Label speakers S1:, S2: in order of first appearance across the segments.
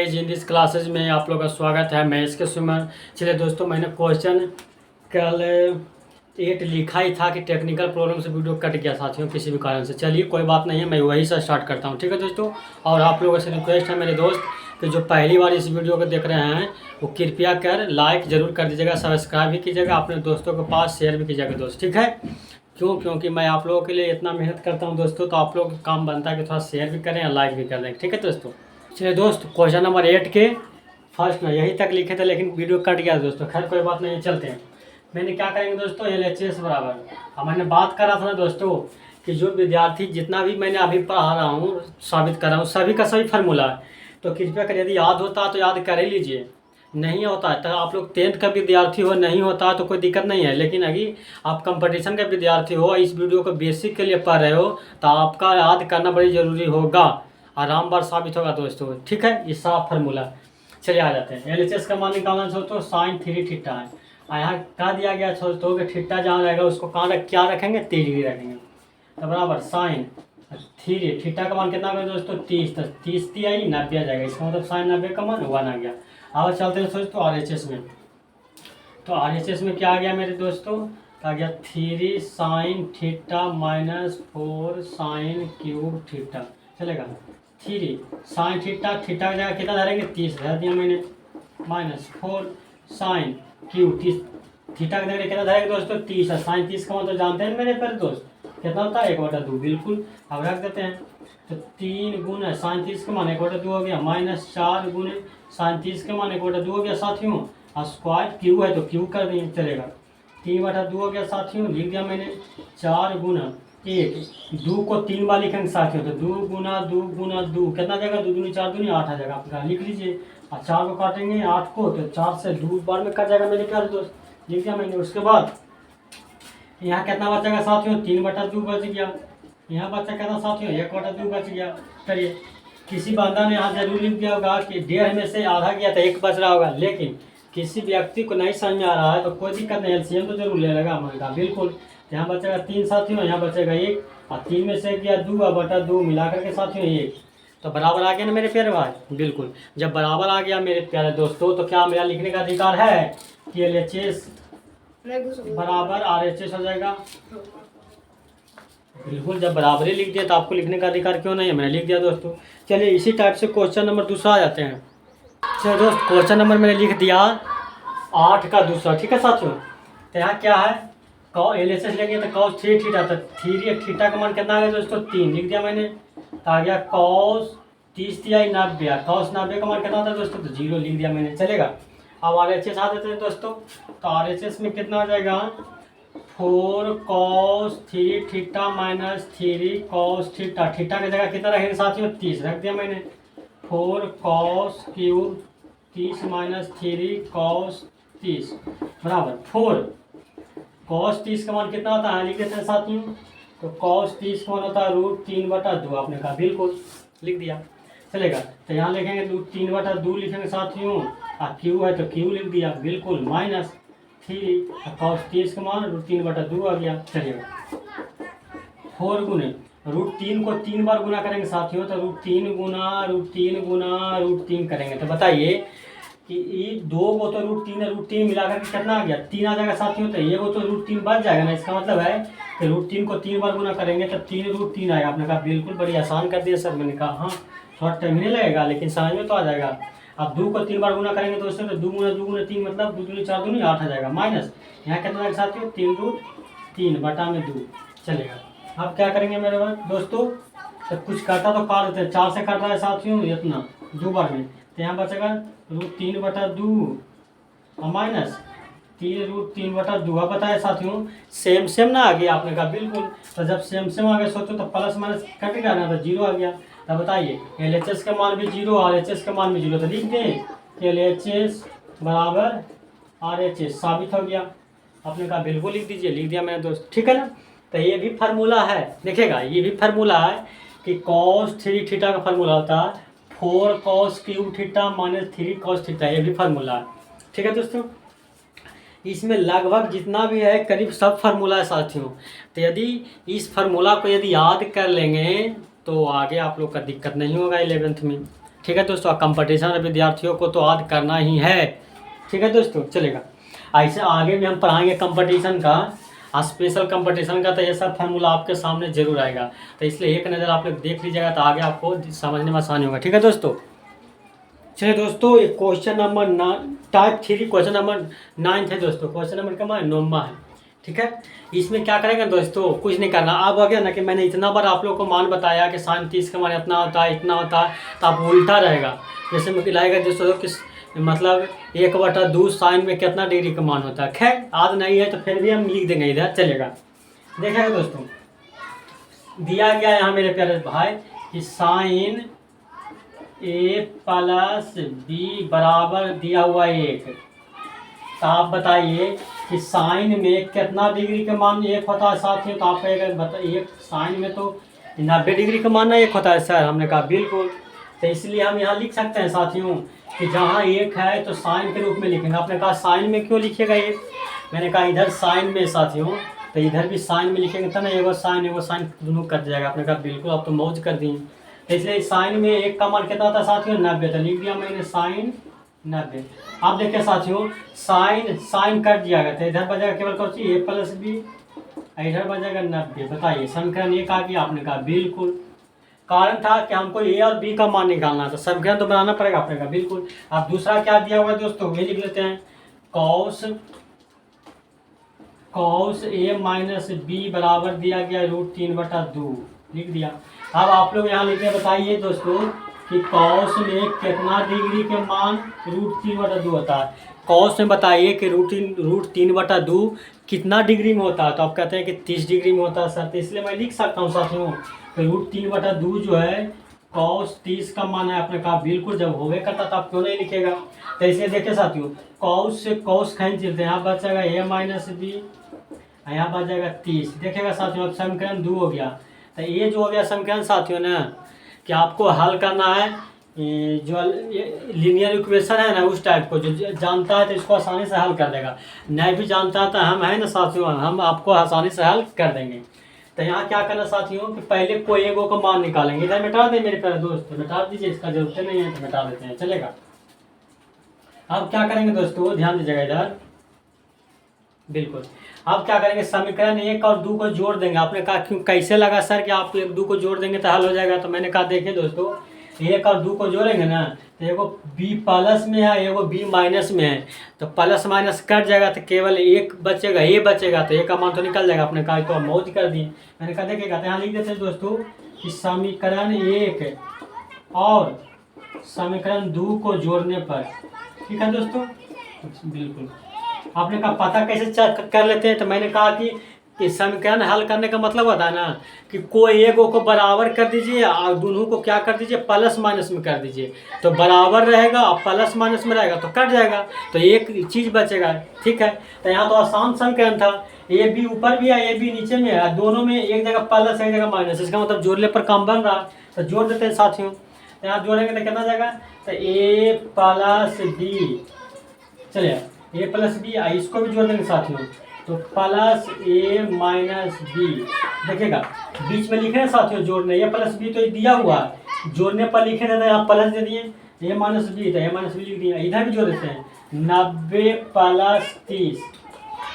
S1: Guys, in this classes में आप लोगों का स्वागत है। मैं इसके सुमन। चलिए दोस्तों, मैंने क्वेश्चन कल 8 लिखा ही था कि टेक्निकल प्रॉब्लम से वीडियो कट गया साथियों, किसी भी कारण से। चलिए कोई बात नहीं है, मैं वही से स्टार्ट करता हूँ, ठीक है दोस्तों। और आप लोगों से रिक्वेस्ट है मेरे दोस्त कि जो पहली बार इस वीडियो को देख रहे हैं वो कृपया कर लाइक ज़रूर कर दीजिएगा, सब्सक्राइब भी कीजिएगा, अपने दोस्तों के पास शेयर भी कीजिएगा दोस्त, ठीक है। क्योंकि मैं आप लोगों के लिए इतना मेहनत करता हूँ दोस्तों, तो आप लोगों का काम बनता है कि थोड़ा शेयर भी करें या लाइक भी कर दें, ठीक है दोस्तों। चलिए दोस्त, क्वेश्चन नंबर 8 के फर्स्ट ना यही तक लिखे थे, लेकिन वीडियो कट गया दोस्तों। खैर कोई बात नहीं, चलते हैं। मैंने क्या करेंगे दोस्तों, LHS बराबर, अब मैंने बात करा था ना दोस्तों कि जो विद्यार्थी जितना भी मैंने अभी पढ़ा रहा हूँ, साबित कर रहा हूँ, सभी का सभी फार्मूला है। तो कृपया कर, यदि याद होता है तो याद कर ही लीजिए, नहीं होता है तो आप लोग 10th का विद्यार्थी हो, नहीं होता है तो कोई दिक्कत नहीं है। लेकिन अगर आप कंपटीशन का विद्यार्थी हो, इस वीडियो को बेसिक के लिए पढ़ रहे हो, तो आपका याद करना बड़ी ज़रूरी होगा, आराम बार साबित होगा दोस्तों, ठीक है। ये साफ फार्मूला। चलिए आ जाते हैं। LHS का मान निकालना दोस्तों साइन 3 थीटा है। यहाँ क्या दिया गया दोस्तों कि थीटा जहाँ रहेगा उसको कहाँ क्या रखेंगे, 30 डिग्री रखेंगे। तो बराबर साइन 3 थीटा का मान कितना आ गया दोस्तों, 30। तो 30 दी आई 90 आ जाएगा, इसका मतलब साइन 90 का मान 1 आ गया। अब चलते हैं दोस्तों RHS में। तो RHS में क्या आ गया मेरे दोस्तों, आ गया 3 sine theta minus 4 sine cube theta. चलेगा 3 साइन थीटा, थीटा की जगह कितना धरेंगे, 30 धर दिया मैंने, माइनस 4 साइन क्यूब 30, थीटा की जगह कितना धरेंगे दोस्तों, 30 है। साइन 30 का मतलब जानते हैं मेरे प्यारे दोस्त, कितना होता है, 1/2। बिल्कुल, अब रख देते हैं। तो 3 गुण है साइन 30 का मान 1/2 हो गया, माइनस 4 गुण साइन 30 का मान 1/2 हो गया साथियों। और स्क्वायर क्यू है तो क्यू कर देंगे, चलेगा। 3/2 हो गया साथियों, लिख दिया मैंने। 4 गुना 1, 2 को 3 बार लिखेंगे साथियों, तो 2 गुना 2 गुना 2 कितना जाएगा, 2 दूनी 4 दूनी 8 आ जाएगा, आपका लिख लीजिए। और 4 को काटेंगे 8 को, तो 4 से 2 बार में कट जाएगा मेरे प्यारे दोस्त, लिख दिया मैंने। उसके बाद यहाँ कितना बचेगा साथियों, 3/2 बच गया। यहाँ बच्चा कितना साथियों, 1/2 बच गया। करिए, किसी बंदा ने यहाँ जरूर लिख दिया होगा कि 1.5 में से आधा गया था, 1 बच रहा होगा। लेकिन किसी व्यक्ति को नहीं समझ में आ रहा है तो कोई दिक्कत नहीं, LCM तो जरूर ले लेगा हमारे का, बिल्कुल। यहाँ बचेगा 3 साथियों, यहाँ बचेगा 1, और 3 में से गया 2/2 मिलाकर के साथियों 1। तो बराबर आ गया ना मेरे प्यारे भाई, बिल्कुल। जब बराबर आ गया मेरे प्यारे दोस्तों, तो क्या मेरा लिखने का अधिकार है कि LHS बराबर RHS हो जाएगा, बिल्कुल। जब बराबरी लिख दिया तो आपको लिखने का अधिकार क्यों नहीं है, मैंने लिख दिया दोस्तों। चलिए इसी टाइप से क्वेश्चन नंबर दूसरा आ जाते हैं। चलिए दोस्त, क्वेश्चन नंबर मैंने लिख दिया 8 का दूसरा, ठीक है साथियों। तो यहाँ क्या है, LHS लेंगे तो cos 3 थीटा, तो 3 थीटा का मान कितना आ गया दोस्तों, 3 लिख दिया मैंने। तो आ गया cos 30 दिया 90, cos 90 का मान कितना होता है दोस्तों, तो 0 लिख दिया मैंने, चलेगा। अब RHS आ जाते हैं दोस्तों। तो RHS में कितना हो जाएगा, 4 cos 3 theta minus 3 cos theta. Theta की जगह कितना रखेंगे साथियों, 30 रख दिया मैंने। 4 cos क्यूब 30 माइनस 3 cos 30 बराबर 4 cos 30 का मान कितना होता है, लिख देते हैं साथियों। तो cos 30 का मान होता है √3/2, आपने कहा, बिल्कुल लिख दिया, चलेगा। तो यहाँ लिखेंगे √3/2 लिखेंगे साथियों, और क्यू है तो क्यू लिख दिया, बिल्कुल, माइनस 3 cos 30 का मान √3/2 आ गया, चलिएगा। 4 गुने √3 को 3 बार गुना करेंगे साथियों, तो √3 गुना √3 गुना √3 करेंगे। तो बताइए कि ये 2 को तो √3 मिलाकर के कितना आ गया, 3 आ जाएगा साथियों। तो ये वो तो √3 बच जाएगा ना, इसका मतलब है कि √3 को 3 बार गुना करेंगे तो 3 आएगा। आपने कहा बिल्कुल, बड़ी आसान कर दिया सर। मैंने कहा हाँ, थोड़ा टाइम नहीं लगेगा, लेकिन समझ में तो आ जाएगा। अब 2 को 3 बार गुना करेंगे दोस्तों, तो 2 गुना 3 मतलब 2 दूनी 4 दूनी 8 आ जाएगा, माइनस यहाँ कितना आएगा साथियों, 3√3/2, चलेगा। अब क्या करेंगे मेरे दोस्तों, तो कुछ काटा तो काट देते हैं, 4 से काट रहा है साथियों इतना 2 बार में, तो यहाँ बचेगा √3/2 और माइनस 3√3/2। अब बताया साथियों, सेम ना आ गया, आपने कहा बिल्कुल। तो जब सेम आ गया सोचो, तो प्लस माइनस कट गया ना, तो 0 आ गया। तब बताइए LHS का मान भी 0, RHS का मान भी 0, तो लिख दें कि LHS बराबर RHS, साबित हो गया। आपने कहा बिल्कुल लिख दीजिए, लिख दिया मैंने दोस्त, ठीक है ना। तो ये भी फार्मूला है, देखिएगा, ये भी फार्मूला है कि cos 3 थीटा का फार्मूला होता है 4 cos cube theta minus 3 cos theta, ये भी फार्मूला है, ठीक है दोस्तों। इसमें लगभग जितना भी है करीब सब फार्मूला है साथियों। तो यदि इस फार्मूला को यदि याद कर लेंगे तो आगे आप लोग का दिक्कत नहीं होगा 11th में। ठीक है दोस्तों, कंपटीशन विद्यार्थियों को तो आज करना ही है। ठीक है दोस्तों, चलेगा। ऐसे आगे में हम पढ़ाएंगे कंपटीशन का, स्पेशल कंपटीशन का, तो ये सब फार्मूला आपके सामने जरूर आएगा। तो इसलिए एक नज़र आप लोग देख लीजिएगा तो आगे आपको समझने में आसानी होगा। ठीक है दोस्तों, चलिए दोस्तों, एक question number type 3 question number 9 है दोस्तों। क्वेश्चन नंबर क्या है, 9वां है। ठीक है, इसमें क्या करेंगे दोस्तों, कुछ नहीं करना। अब हो गया ना कि मैंने इतना बार आप लोग को मान बताया कि साइन 30 का मान इतना होता है, इतना होता है, तो आप उल्टा रहेगा। जैसे मैं लाएगा दोस्तों कि मतलब 1/2 साइन में कितना डिग्री का मान होता है। खैर आज नहीं है तो फिर भी हम लिख देंगे इधर, चलेगा। देखिएगा दोस्तों, दिया गया यहाँ मेरे प्यारे भाई कि साइन a प्लस b बराबर दिया हुआ 1। तो आप बताइए कि साइन में कितना डिग्री का मान 1 होता है साथियों। तो आप बताइए, साइन में तो 90 डिग्री का मान 1 होता है सर। हमने कहा बिल्कुल। तो इसलिए हम यहाँ लिख सकते हैं साथियों कि जहाँ 1 है तो साइन के रूप में लिखेंगे। आपने कहा साइन में क्यों लिखिएगा 1, मैंने कहा इधर साइन में साथियों, तो इधर भी साइन में लिखेंगे तो ना, एगो साइन दोनों कट जाएगा। आपने कहा बिल्कुल, आप तो मौज कर दी। तो इसलिए साइन में 1 का मान कितना था साथियों, 90। तो लिख दिया मैंने साइन 90। आप देखिए साथियों, साइन कट जाएगा तो इधर बचेगा केवल कौन सी, a प्लस b, इधर बचेगा 90। बताइए समीकरण 1 आ गया। आपने कहा बिल्कुल, कारण था कि हमको a और b का मान निकालना, तो समीकरण तो बनाना पड़ेगा। आपने कहा बिल्कुल। अब दूसरा क्या दिया हुआ दोस्तों, ये लिख लेते हैं, कॉस a माइनस b बराबर दिया गया √3/2, लिख दिया। अब आप लोग यहाँ लिखने बताइए दोस्तों कि कॉस में कितना डिग्री के मान √3/2 होता है। कॉस में बताइए कि √3/2 कितना डिग्री में होता है। तो आप कहते हैं कि 30 डिग्री में होता है सर। तो इसलिए मैं लिख सकता हूँ साथियों कि √3/2 जो है कॉस 30 का मान है। आपने कहा बिल्कुल, जब होवे करता तो आप क्यों नहीं लिखेगा। तो इसलिए देखिए साथियों, कॉस से कॉस खींच चलते हैं, यहाँ बचेगा a माइनस बी, यहाँ बच जाएगा 30। देखिएगा साथियों, अब समीकरण 2 हो गया। तो ये जो हो गया समीकरण साथियों ना, कि आपको हल करना है जो लीनियर इक्वेशन है ना, उस टाइप को जो जानता है तो इसको आसानी से हल कर देगा, नहीं भी जानता है तो हम है ना साथियों, हम आपको आसानी से हल कर देंगे। तो यहाँ क्या करना साथियों कि पहले कोई एगो का मान निकालेंगे। इधर मिटा दें मेरे प्यारे दोस्त, मिटा दीजिए, इसका जरूरत नहीं है तो मिटा देते हैं, चलेगा। अब क्या करेंगे दोस्तों, ध्यान दीजिएगा इधर, बिल्कुल। अब क्या करेंगे, समीकरण 1 और 2 को जोड़ देंगे। आपने कहा क्यों, कैसे लगा सर कि आप 1 2 को जोड़ देंगे तो हल हो जाएगा। तो मैंने कहा देखिए दोस्तों, 1 और 2 को जोड़ेंगे ना, तो एगो b प्लस में है, एगो b माइनस में है, तो प्लस माइनस कट जाएगा तो केवल 1 बचेगा, a बचेगा, तो a का मान तो निकल जाएगा। आपने कहा तो मौज कर दिए। मैंने कहा देखिएगा, तो यहाँ लिख देते हैं दोस्तों कि समीकरण 1 और समीकरण 2 को जोड़ने पर, ठीक है दोस्तों, बिल्कुल। आपने कहा पता कैसे कर लेते हैं, तो मैंने कहा कि समीकरण हल करने का मतलब होता है ना कि कोई एक को बराबर कर दीजिए और दोनों को क्या कर दीजिए, प्लस माइनस में कर दीजिए। तो बराबर रहेगा और प्लस माइनस में रहेगा तो कट जाएगा, तो एक चीज़ बचेगा। ठीक है, तो यहाँ तो आसान समीकरण था, ए बी ऊपर भी है, ए बी नीचे में है, दोनों में एक जगह प्लस एक जगह माइनस, इसका मतलब जोड़ने पर काम बन रहा है। तो जोड़ देते हैं साथियों, तो यहाँ जोड़ेंगे तो कितना जाएगा, तो a प्लस बी, चलिए a प्लस बी, इसको भी जोड़ देंगे साथियों, तो प्लस a माइनस बी। देखिएगा बीच में लिखे हैं साथियों जोड़ने, a प्लस बी तो दिया हुआ है, जोड़ने पर लिखे रहते हैं, यहाँ प्लस दे दिए, a माइनस बी, तो a माइनस बी लिख दिए। इधर भी जोड़ देते हैं, 90 प्लस 30,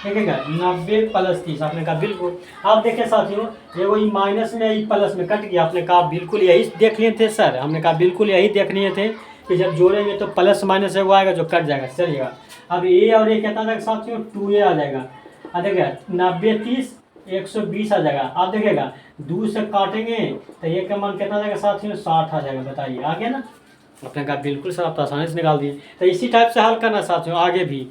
S1: देखिएगा 90 प्लस 30। आपने कहा बिल्कुल। आप देखिए साथियों, एगो ई माइनस में ई प्लस में कट गया। आपने कहा बिल्कुल यही देख लिए थे सर, हमने कहा बिल्कुल यही देख लिए थे कि जब जोड़ेंगे तो प्लस माइनस एगो आएगा जो कट जाएगा। चलिएगा, अब ए और ए कितना जाएगा साथियों, 2a आ जाएगा। अब देखिएगा 90 30 120 आ जाएगा। आप देखिएगा 2 से काटेंगे तो ए का मान कितना जाएगा साथियों, 60 आ जाएगा। बताइए आ गया ना। आपने कहा बिल्कुल सर, आप तो आसानी से निकाल दिए। तो इसी टाइप से हल करना साथियों आगे भी,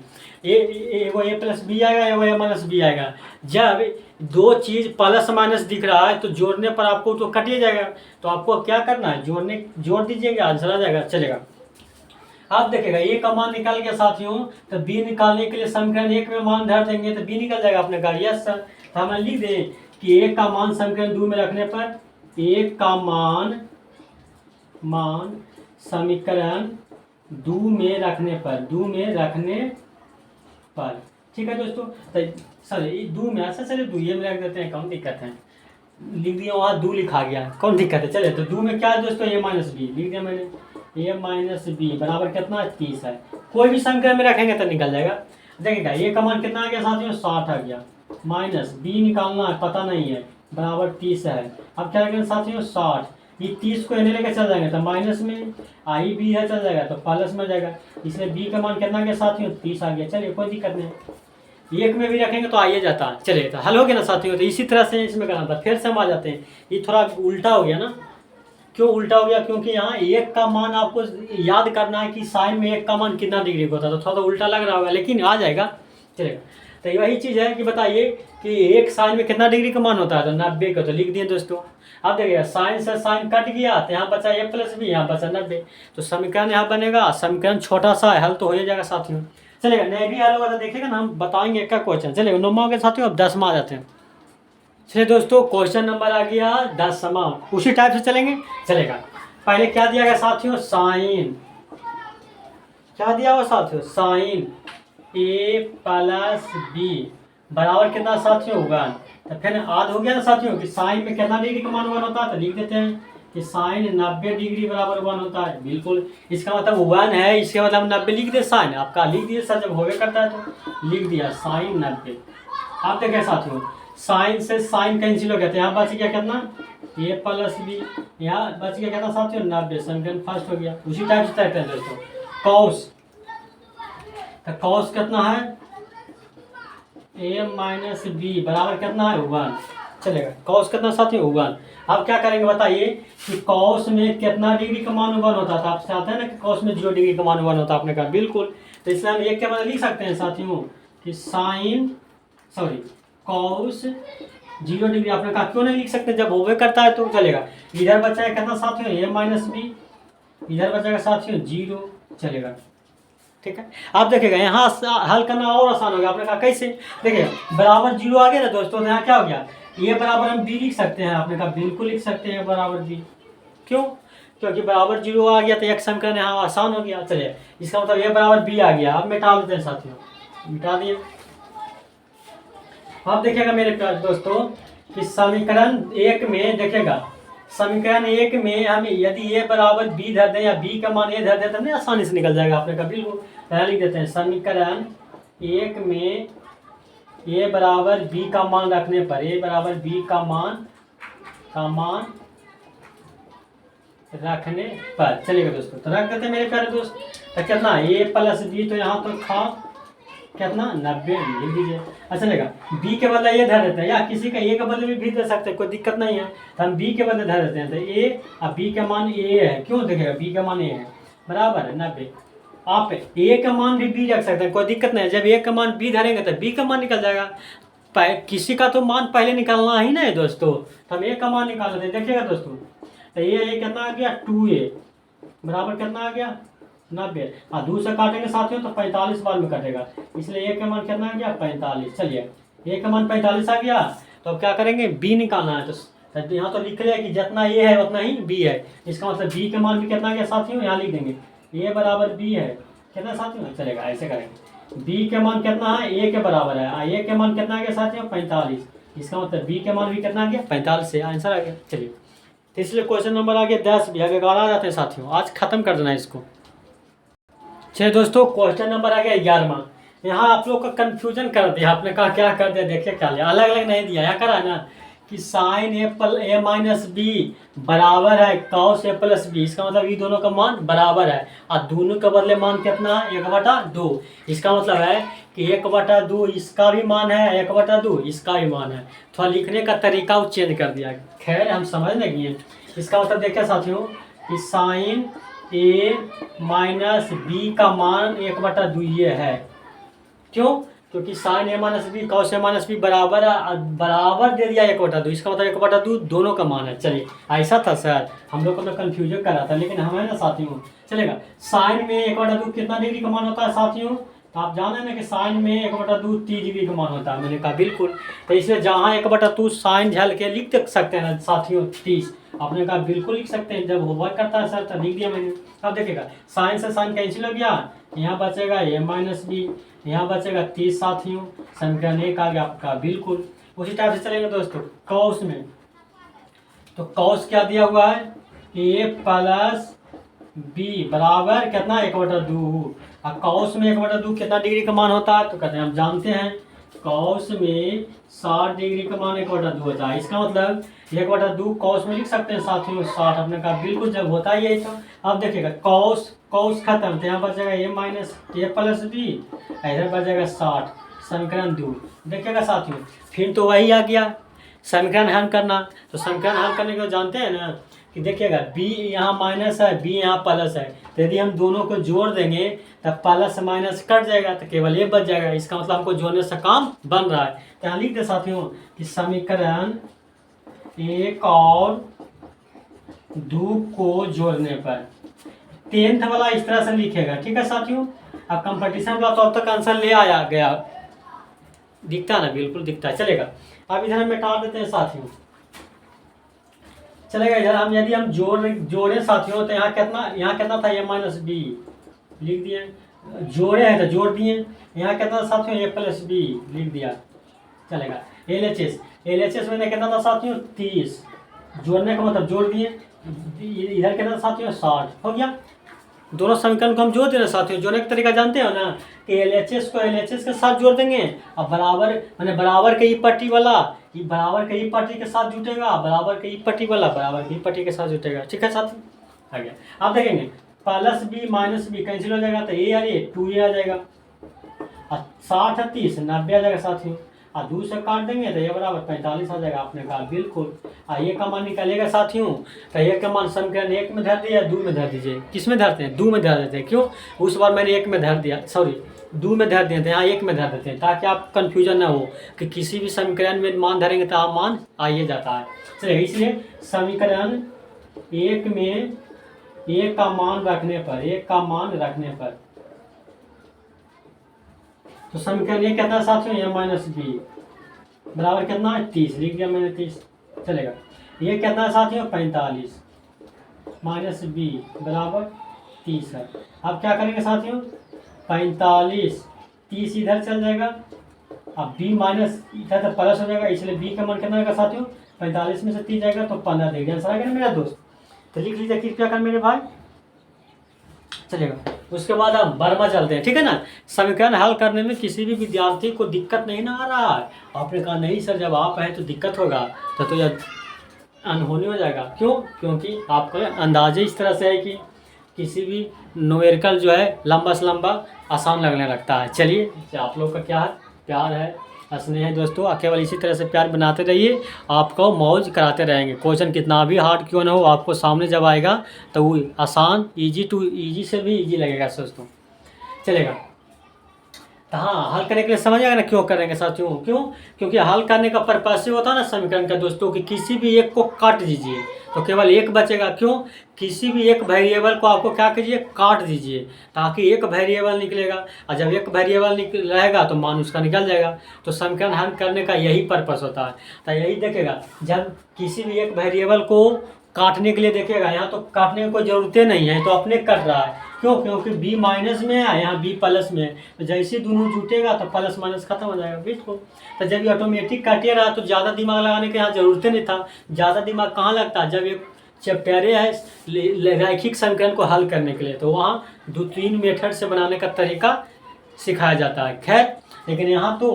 S1: एगो a प्लस बी आएगा, एगो a माइनस बी आएगा। जब दो चीज़ प्लस माइनस दिख रहा है तो जोड़ने पर आपको तो कट ही जाएगा, तो आपको क्या करना है, जोड़ दीजिएगा, आंसर आ जाएगा। चलेगा, आप देखिएगा a का मान निकाल गया साथियों, तो b निकालने के लिए समीकरण 1 में मान धर देंगे तो b निकल जाएगा। आपने कहा यस सर। तो हमें लिख दें कि a का मान समीकरण 2 में रखने पर, a का मान समीकरण 2 में रखने पर, ठीक है दोस्तों। तो सर 2 में ऐसा, चलिए 2 ये में रख देते हैं, कौन दिक्कत है, लिख दिया, वहाँ 2 लिखा गया, कौन दिक्कत है। चलिए तो 2 में क्या है दोस्तों, a माइनस बी लिख दिया मैंने, ए माइनस बी बराबर कितना है 30 है। कोई भी समीकरण में रखेंगे तो निकल जाएगा। देखिएगा ए का मान कितना आ गया साथियों 60 आ गया, माइनस बी निकालना है पता नहीं है बराबर 30 है। अब क्या करेंगे साथियों 60, ये 30 को इन्हें लेकर चल जाएंगे तो माइनस में, आई बी है चल जाएगा तो प्लस में जाएगा, इसलिए बी का मान कितना आ गया साथियों 30 आ गया। चलिए कोई दिक्कत नहीं, एक में भी रखेंगे तो आइए जाता है। चलिए तो हल हो गया ना साथियों। तो इसी तरह से इसमें करना था, फिर से हम आ जाते हैं। ये थोड़ा उल्टा हो गया ना, क्यों उल्टा हो गया, क्योंकि यहाँ एक का मान आपको याद करना है कि साइन में एक का मान कितना डिग्री का होता है, तो थोड़ा तो उल्टा लग रहा होगा लेकिन आ जाएगा। चलेगा, तो वही चीज़ है कि बताइए कि एक साइन में कितना डिग्री का मान होता है, तो 90 का, तो लिख दिए दोस्तों। अब देखिए साइन से साइन कट गया तो यहाँ बचा ए प्लस बी, यहाँ बचा 90, तो समीकरण यहाँ बनेगा, समीकरण छोटा सा है, हल तो हो ही जाएगा साथियों। चलेगा, नहीं भी हल होगा तो देखिएगा ना हम बताएंगे क्या क्वेश्चन। चलेगा 9वां के साथियों, अब 10वां आ जाते हैं। चलिए दोस्तों क्वेश्चन नंबर आ गया 10वां, उसी टाइप से चलेंगे। चलेगा, पहले क्या दिया गया साथियों साइन, क्या दिया हुआ साथियों साइन ए प्लस बी बराबर कितना साथियों होगा, तो फिर आध हो गया ना साथियों कि साइन में कितना डिग्री का मान 1 होता है, तो लिख देते हैं कि साइन 90 डिग्री बराबर 1 होता है। बिल्कुल, इसका मतलब 1 है, इसके मतलब 90 लिख दे, साइन आपका लिख दिए सर, जब होवे करता है तो लिख दिया साइन 90। आप देखिए साथियों साइन से साइन कैंसिल हो गया, तो यहाँ बच गया कितना ए प्लस बी, यहाँ बच गया कितना साथियों 90, समीकरण फर्स्ट हो गया। उसी टाइप से कहते हैं दोस्तों कॉस, तो कॉस कितना है ए माइनस बी बराबर कितना है 1। चलेगा, कॉस कितना साथियों 1। अब क्या करेंगे बताइए कि कॉस में कितना डिग्री का मान 1 होता था, आपसे आता है ना कि कॉस में 0 डिग्री का मान 1 होता है, आपने कहा बिल्कुल, तो इसलिए हम एक के बाद लिख सकते हैं साथियों कि साइन कॉस 0 डिग्री, आपने कहा क्यों नहीं लिख सकते, जब होवे करता है तो चलेगा। इधर बचाएगा कितना साथियों ए माइनस बी, इधर बचाएगा साथियों 0। चलेगा, ठीक है। आप देखिएगा यहाँ हल करना और आसान हो गया, आपने कहा कैसे, देखिए बराबर 0 आ गया ना दोस्तों, तो यहाँ क्या हो गया ये बराबर हम बी लिख सकते हैं, आपने कहा बिल्कुल लिख सकते हैं बराबर बी। क्यों, क्योंकि बराबर 0 आ गया तो एक समीकरण यहाँ आसान हो गया। चलिए इसका मतलब ये बराबर बी आ गया। अब मिटा देते हैं साथियों, मिटा दिए। आप देखिएगा मेरे प्यारे दोस्तों कि समीकरण 1 में देखिएगा, समीकरण 1 में हम यदि ए बराबर बी धर दें या बी का मान ए धर दें तो नहीं आसानी से निकल जाएगा, आपने कहा बिल्कुल। पहले लिख देते हैं समीकरण 1 में ए बराबर बी का मान रखने पर, ए बराबर बी का मान रखने पर, चलिएगा दोस्तों तो रख देते हैं मेरे प्यारे दोस्त। तो कितना ए प्लस बी, तो यहाँ पर खा कितना 90 लिख दीजिए। अच्छा चलेगा, बी के बदले ये धर देते हैं, या किसी का ए के बदले भी दे सकते हैं, कोई दिक्कत नहीं है, तो हम बी के बदले धर देते हैं। तो ए और बी का मान ए है, क्यों देखेगा बी का मान ए है बराबर है 90। आप ए का मान भी बी रख सकते हैं, कोई दिक्कत नहीं है, जब ए का मान बी धरेंगे तो बी का मान निकल जाएगा। किसी का तो मान पहले निकालना ही ना है दोस्तों, तो हम ए का मान निकाल देते हैं। देखिएगा दोस्तों तो ये कितना आ गया 2a बराबर कितना आ गया 90, और 2 से काटेंगे साथियों तो 45 बार में कटेगा, इसलिए ए का मान कितना आ गया 45। चलिए ए का मान 45 आ गया, तो अब क्या करेंगे बी निकालना है, तो यहाँ तो लिख लिया कि जितना ए है उतना ही बी है, इसका मतलब बी का मान भी कितना आ गया साथियों, यहाँ लिख देंगे ए बराबर बी है कितना साथियों। चलेगा ऐसे करेंगे, बी के मान कितना है ए के बराबर है, ए के मान कितना आ गया साथियों 45, इसका मतलब बी के मान भी कितना आ गया 45 से आंसर आ गया। चलिए तो इसलिए क्वेश्चन नंबर आ गया 10, भी आगे 11 आ जाते हैं साथियों, आज खत्म कर देना है इसको। चलिए दोस्तों क्वेश्चन नंबर आ गया 11वां। यहाँ आप लोग का कन्फ्यूजन कर दिया, आपने कहा क्या कर दिया, देखिए क्या लिया, अलग अलग नहीं दिया, यहाँ करा ना कि साइन ए माइनस बी बराबर है कॉस ए प्लस बी, इसका मतलब ये दोनों का मान बराबर है, और दोनों के बदले मान कितना 1/2, इसका मतलब है कि 1/2 इसका भी मान है, 1/2 इसका भी मान है। थोड़ा लिखने का तरीका वो चेंज कर दिया, खैर हम समझ लेंगे। इसका मतलब देखिए साथियों कि साइन ए माइनस बी का मान 1/2 ये है, क्यों, क्योंकि sign a minus B cos A minus B बराबर दे दिया 1/2, इसका मतलब 1/2 दोनों का मान है। चलिए ऐसा था सर, हम लोग को तो कन्फ्यूजन कर रहा था, लेकिन हमें ना साथियों चलेगा साइन में 1/2 कितना डिग्री का मान होता है साथियों, तो आप जाने ना कि साइन में 1/2 30 डिग्री का मान होता है, मैंने कहा बिल्कुल, तो इसलिए जहाँ 1/2 साइन झल के लिख सकते हैं ना साथियों 30, आपने कहा बिल्कुल लिख सकते हैं, जब होमवर्क करता है सर तो लिख दिया मैंने। अब देखिएगा साइन से साइन कैंसिल हो गया, यहाँ बचेगा ए माइनस बी, यहाँ बचेगा 30 साथियों, समीकरण 1 आ गया आपका बिल्कुल। उसी टाइप से चलेंगे दोस्तों कॉस में, तो कॉस क्या दिया हुआ है ए प्लस बी बराबर कितना 1/2। अब कॉस में 1/2 कितना डिग्री का मान होता है, तो कहते हैं हम जानते हैं कॉस में 60 डिग्री का मान 1/2 होता है। इसका मतलब 1/2 कॉस में लिख सकते हैं साथियों 60। आपने कहा बिल्कुल, जब होता ही यही तो। अब देखिएगा कॉस कॉस खत्म, तो यहाँ पर जाएगा a minus a plus b, इधर पर जाएगा 60, समीकरण 2। देखिएगा साथियों फिर तो वही आ गया समीकरण हल करना। तो समीकरण हल करने को जानते हैं ना कि देखिएगा b यहाँ माइनस है, b यहाँ प्लस है, तो यदि हम दोनों को जोड़ देंगे तब प्लस माइनस कट जाएगा, तो केवल ये बच जाएगा। इसका मतलब हमको जोड़ने से काम बन रहा है। तो यहाँ लिख दे साथियों कि समीकरण 1 और 2 को जोड़ने पर 10th वाला इस तरह से लिखेगा, ठीक है साथियों। अब कंपटीशन वाला तो अब तक आंसर ले आया गया, दिखता ना, बिल्कुल दिखता है, चलेगा। अब इधर हम मिटा देते हैं साथियों, चलेगा। इधर हम यदि हम जोड़े साथियों, तो यहाँ कितना था a माइनस बी, लिख दिए। जोड़े हैं तो जोड़ दिए। यहाँ कितना था साथियों a प्लस बी, लिख दिया, चलेगा। LHS मैंने कितना था साथियों 30, जोड़ने का मतलब जोड़ दिए। इधर कितना था साथियों 60, हो गया। दोनों समीकरण को हम जोड़ दे रहे साथियों। जोड़ने का तरीका जानते हो ना कि LHS को LHS के साथ जोड़ देंगे, अब बराबर मैंने बराबर के ई पट्टी वाला ये बराबर के ई पट्टी के साथ जुटेगा, बराबर के ई पट्टी वाला बराबर के ई पट्टी के साथ जुटेगा, ठीक है साथियों, आ गया। अब देखेंगे plus b minus b cancel हो जाएगा, तो ए यार ये 2a आ जाएगा, और 60 है 30 90 आ जाएगा साथियों, और 2 से काट देंगे तो ये बराबर 45 आ जाएगा। आपने कहा बिल्कुल। ये का मान निकलेगा साथियों, तो ये का मान समीकरण 1 में धर दिया, 2 में धर दीजिए। किस में धरते हैं 2 में धर देते हैं, क्यों उस बार मैंने 1 में धर दिया, सॉरी 2 में धर दिए थे, यहाँ 1 में धर देते हैं ताकि आप कन्फ्यूजन ना हो कि किसी भी समीकरण में मान धरेंगे तो आप मान आइए जाता है। चलिए इसलिए समीकरण 1 में 1 का मान रखने पर तो समीकरण 1 कहता है साथियों a माइनस बी बराबर कितना है 30, लिख दिया मैंने 30, चलेगा। ये कितना है साथियों 45 माइनस बी बराबर 30 है। अब क्या करेंगे साथियों 45 30 इधर चल जाएगा, अब b माइनस इधर तो प्लस हो जाएगा, इसलिए b का मान कितना होगा साथियों 45 में से 30 जाएगा तो 15 देगा। आंसर आ गया ना मेरा दोस्त, तो लिख लीजिए कृपया कर मेरे भाई, चलेगा। उसके बाद हम बर्मा चलते हैं, ठीक है ना। समीकरण हल करने में किसी भी विद्यार्थी को दिक्कत नहीं ना आ रहा है, आपने कहा नहीं सर जब आप हैं तो दिक्कत होगा, तो यह अनहोनी हो जाएगा। क्यों, क्योंकि आपका अंदाजे इस तरह से है कि किसी भी न्यूमेरिकल जो है लंबा से लंबा आसान लगने लगता है। चलिए आप लोग का क्या है प्यार है स्नेह है दोस्तों, केवल इसी तरह से प्यार बनाते रहिए, आपको मौज कराते रहेंगे। क्वेश्चन कितना भी हार्ड क्यों ना हो, आपको सामने जब आएगा तो वो आसान इजी से भी इजी लगेगा दोस्तों, चलेगा। तो हाँ हल करने के लिए समझ आएगा ना क्यों करेंगे साथियों, क्यों, क्योंकि हल करने का पर्पस ये होता है ना समीकरण का दोस्तों कि किसी भी एक को काट दीजिए तो केवल एक बचेगा। क्यों, किसी भी एक वेरिएबल को आपको क्या कीजिए काट दीजिए ताकि एक वेरिएबल निकलेगा, और जब एक वेरिएबल रहेगा तो मान उसका निकल जाएगा। तो समीकरण हल करने का यही पर्पस होता है। तो यही देखेगा जब किसी भी एक वेरिएबल को काटने के लिए देखिएगा, यहाँ तो काटने की कोई ज़रूरत नहीं है, तो अपने कट रहा है। क्यों, क्योंकि b माइनस में है, यहाँ b प्लस में है, तो जैसे दोनों जुटेगा तो प्लस माइनस खत्म हो जाएगा बिल्कुल। तो जब ये ऑटोमेटिक काटिए रहा तो ज़्यादा दिमाग लगाने के यहाँ ज़रूरत नहीं था। ज़्यादा दिमाग कहाँ लगता है जब एक चैप्टरे है रैखिक समीकरण को हल करने के लिए, तो वहाँ 2-3 मेथड से बनाने का तरीका सिखाया जाता है। खैर लेकिन यहाँ तो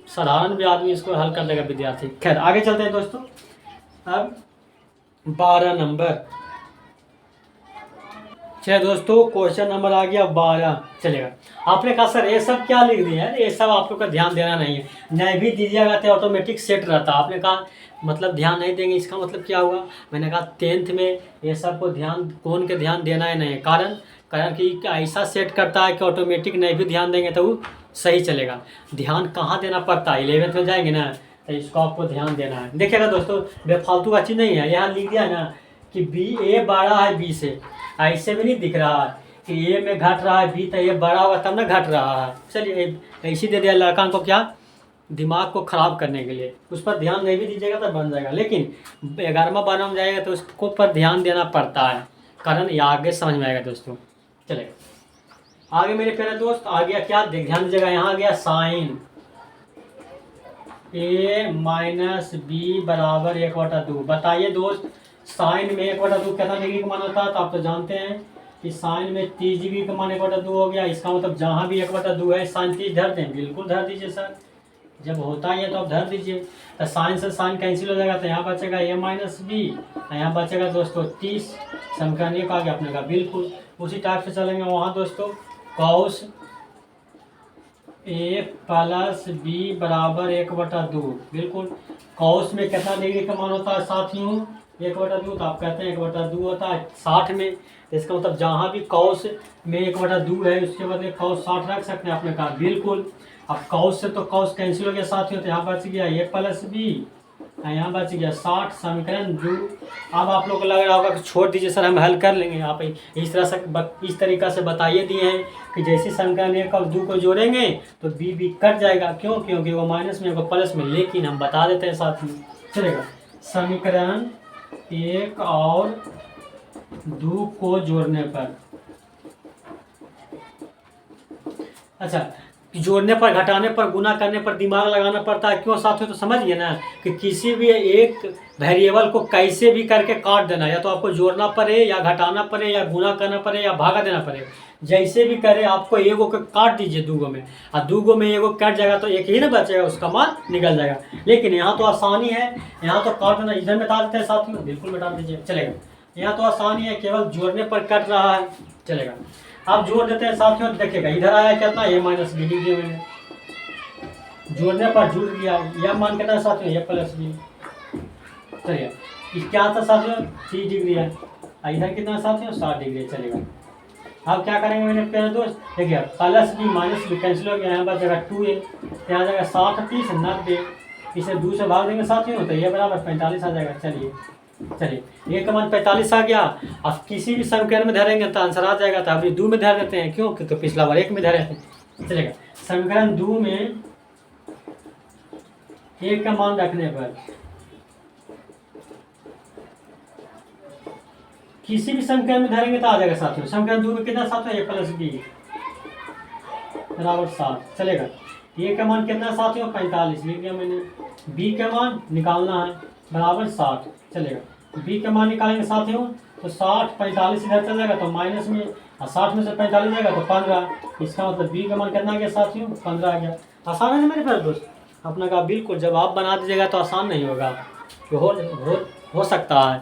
S1: साधारण भी आदमी इसको हल कर देगा विद्यार्थी। खैर आगे चलते हैं दोस्तों। अब 12 नंबर, चलिए दोस्तों क्वेश्चन नंबर आ गया 12, चलेगा। आपने कहा सर ये सब क्या लिख दिया है, ये सब आप लोग का ध्यान देना नहीं है, नहीं भी दीजिएगा तो ऑटोमेटिक सेट रहता। आपने कहा मतलब ध्यान नहीं देंगे, इसका मतलब क्या हुआ। मैंने कहा 10th में ये सब को ध्यान कौन के ध्यान देना है नहीं, कारण कि ऐसा सेट करता है कि ऑटोमेटिक नहीं भी ध्यान देंगे तो वो सही चलेगा। ध्यान कहाँ देना पड़ता है 11th में जाएंगे ना, तो इसको आपको ध्यान देना है। देखिएगा दोस्तों बेफालतू का चीज़ नहीं है, यहाँ लिख दिया है ना कि a बड़ा है b से, ऐसे भी नहीं दिख रहा है कि a में घट रहा है b, तो ये बड़ा होगा तब ना घट रहा है। चलिए ऐसे दे दिया लड़का को, क्या दिमाग को ख़राब करने के लिए, उस पर ध्यान नहीं भी दीजिएगा तो बन जाएगा, लेकिन 11वां 12वां में जाएगा तो उसको पर ध्यान देना पड़ता है, कारण ये आगे समझ में आएगा दोस्तों। चलिए आगे मेरे प्यारे दोस्त आ गया क्या, ध्यान दीजिएगा, यहाँ आ गया साइन a माइनस बी बराबर 1/2। बताइए दोस्त साइन में 1/2 कितना डिग्री का मान होता है, तो आप तो जानते हैं कि साइन में 30 डिग्री का मान 1/2 हो गया। इसका मतलब जहाँ भी 1/2 है साइन 30 धर दें, बिल्कुल धर दीजिए सर, जब होता ही है तो आप धर दीजिए। तो साइन से साइन कैंसिल हो जाएगा, तो यहाँ बचेगा a माइनस बी, यहाँ बचेगा दोस्तों 30। समीकरण 1 आ गया अपने का। बिल्कुल उसी टाइप से चलेंगे वहाँ दोस्तों, कॉस a प्लस बी बराबर 1/2। बिल्कुल कॉस में कितना डिग्री का मान होता है साथियों, 1/2, तो आप कहते हैं 1/2 होता है 60 में। तो इसका मतलब जहाँ भी कॉस में 1/2 है उसके बदले कॉस 60 रख सकते हैं, आपने कहा बिल्कुल। अब कॉस से तो कॉस कैंसिल हो गया साथियों, तो यहाँ बच गया a प्लस बी, यहाँ बच गया 60। समीकरण 2। अब आप लोग को लग रहा होगा कि छोड़ दीजिए सर हम हल कर लेंगे। आप इस तरह से इस तरीक़ा से बताइए दिए हैं कि जैसे समीकरण 1 और 2 को जोड़ेंगे तो बी कट जाएगा। क्यों? क्योंकि वो माइनस में वो प्लस में, लेकिन हम बता देते हैं साथ में, चलेगा। समीकरण 1 और 2 को जोड़ने पर, अच्छा जोड़ने पर, घटाने पर, गुना करने पर दिमाग लगाना पड़ता है। क्यों साथियों? तो समझिए ना कि किसी भी एक वेरिएबल को कैसे भी करके काट देना, या तो आपको जोड़ना पड़े या घटाना पड़े या गुना करना पड़े या भागा देना पड़े, जैसे भी करे आपको एगो को काट दीजिए दूगो में, और दूगो में एगो कट जाएगा तो एक ही ना बचेगा, उसका मान निकल जाएगा। लेकिन यहाँ तो आसानी है, यहाँ तो काट देना, इधर मिटा देते हैं साथियों, बिल्कुल मिटा दीजिए चलेगा। यहाँ तो आसानी है, केवल जोड़ने पर कट रहा है, चलेगा। आप जोड़ देते हैं साथियों, देखिएगा इधर आया कितना, a माइनस बी लिख दिया मैंने, जोड़ने पर जुड़ गया। यह मान कितना है साथियों, a प्लस बी। चलिए क्या था साथियों, 30 डिग्री है, इधर कितना साथियों 60 डिग्री है, चलेगा। अब क्या करेंगे मेरे प्यारे दोस्त, देखिए plus b minus b cancel हो गया, यहाँ पर जगह 2a, यहाँ जाएगा 60 30 90, इसे 2 से भाग देंगे साथियों तो ये बराबर 45 आ जाएगा। चलिए a का मान 45 आ गया। अब किसी भी समीकरण में धरेंगे तो आंसर आ जाएगा, तो अभी 2 में धर देते हैं, क्यों? क्योंकि पिछला बार 1 में धरे थे, चलेगा। समीकरण 2 में a का मान रखने पर किसी भी समीकरण में धरेंगे तो आ जाएगा साथियों। समीकरण 2 में कितना साथियों, a प्लस बी बराबर 7, चलेगा। a का मान कितना साथियों, 45 लिख दिया मैंने। b का मान निकालना है, बराबर 60, चलेगा। b का मान निकालेंगे साथियों तो 60 45 इधर चल जाएगा तो माइनस में, और 60 में से 45 जाएगा तो 15। इसका मतलब b का मान कितना आ गया साथियों, 15 आ गया। आसान है ना मेरे प्यारे दोस्त, अपना का बिल्कुल। जब आप बना दीजिएगा तो आसान नहीं होगा, तो हो सकता है।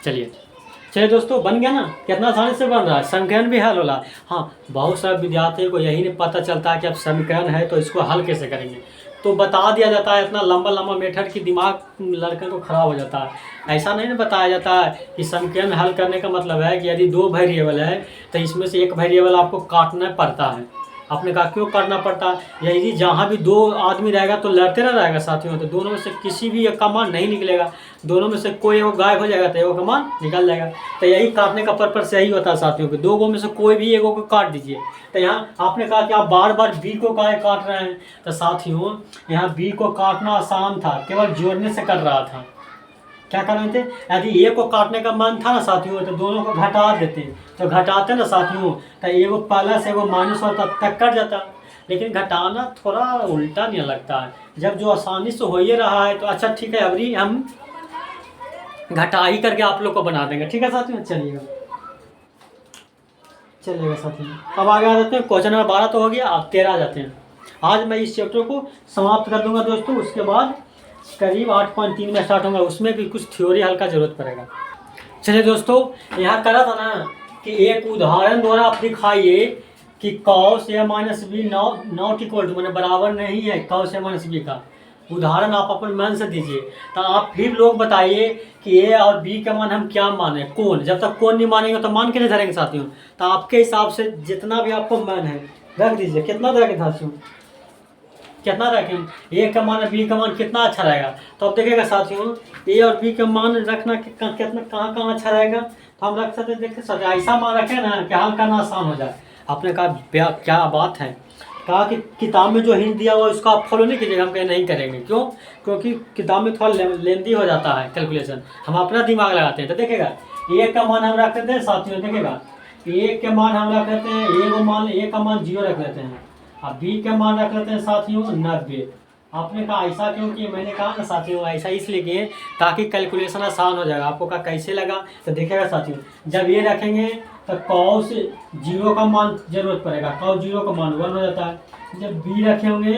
S1: चलिए दोस्तों, बन गया ना, कितना आसानी से बन रहा है, समीकरण भी हल हो रहा है। हाँ, बहुत सारे विद्यार्थियों को यही नहीं पता चलता है कि अब समीकरण है तो इसको हल कैसे करेंगे, तो बता दिया जाता है इतना लंबा मेथड की दिमाग लड़के को खराब हो जाता है। ऐसा नहीं ना बताया जाता है कि समीकरण हल करने का मतलब है कि यदि 2 वेरिएबल है तो इसमें से एक वेरिएबल आपको काटना पड़ता है। आपने कहा क्यों काटना पड़ता है, यदि जहाँ भी 2 आदमी रहेगा तो लड़ते ना रहेगा साथियों, तो दोनों में से किसी भी एक का मान नहीं निकलेगा, दोनों में से कोई एगो गायब हो जाएगा तो एगो का मान निकल जाएगा। तो यही काटने का पर्पस यही होता है साथियों कि 2 गो में से कोई भी एगो को काट दीजिए। तो यहाँ आपने कहा कि आप बार बार बी को काट रहे हैं, तो साथियों यहाँ बी को काटना आसान था, केवल जोड़ने से कट रहा था। क्या कर रहे थे, यदि ए को काटने का मन था ना साथियों तो दोनों को घटा देते, तो घटाते ना साथियों तो एगो प्लस एगो माइनस होता तक कट जाता। लेकिन घटाना थोड़ा उल्टा नहीं लगता है, जब जो आसानी से हो ही रहा है तो अच्छा ठीक है, अभी हम घटा ही करके आप लोग को बना देंगे, ठीक है साथियों। चलिएगा साथियों, अब आगे आ जाते हैं, क्वेश्चन नंबर 12 तो हो गया, अब 13 आ जाते हैं। आज मैं इस चैप्टर को समाप्त कर दूंगा दोस्तों, उसके बाद करीब 8.3 में स्टार्ट होगा, उसमें भी कुछ थ्योरी हल्का जरूरत पड़ेगा। चलिए दोस्तों, यहाँ करा था ना कि एक उदाहरण द्वारा आप दिखाइए कि cos a minus b not equal to, मैंने बराबर नहीं है cos a माइनस बी का। उदाहरण आप अपन मन से दीजिए, तो आप फिर लोग बताइए कि a और b का मान हम क्या माने, कौन, जब तक कौन नहीं मानेंगे तो मान के नहीं धरेंगे साथियों। तो आपके हिसाब से जितना भी आपको मन है रख दीजिए, कितना रखें साथियों, कितना रखें, ए का मान बी का मान कितना अच्छा रहेगा। तो अब देखिएगा साथियों, ए और बी का मान रखना कितना कहाँ अच्छा रहेगा, तो हम रख सकते, देख सकते ऐसा मान रखें ना कि हल करना आसान हो जाए। आपने कहा क्या बात है, कहा कि किताब में जो हिंट दिया हुआ उसका आप फॉलो नहीं कीजिएगा, हम कहीं नहीं करेंगे। क्यों? क्योंकि किताब में थोड़ा लेंदी हो जाता है कैलकुलेशन, हम अपना दिमाग लगाते हैं। तो देखिएगा ए का मान हम रख देते हैं साथियों, देखिएगा ए के मान हम रख लेते हैं, ए का मान 0 रख लेते हैं, अब बी का मान रख लेते हैं साथियों 90। आपने कहा ऐसा क्यों किए, मैंने कहा ना साथियों ऐसा इसलिए किए ताकि कैलकुलेशन आसान हो जाएगा। आपको कहा कैसे लगा, तो देखिएगा साथियों, जब ये रखेंगे तो कॉस 0 का मान जरूरत पड़ेगा, कॉस 0 का मान 1 हो जाता है। जब बी रखे होंगे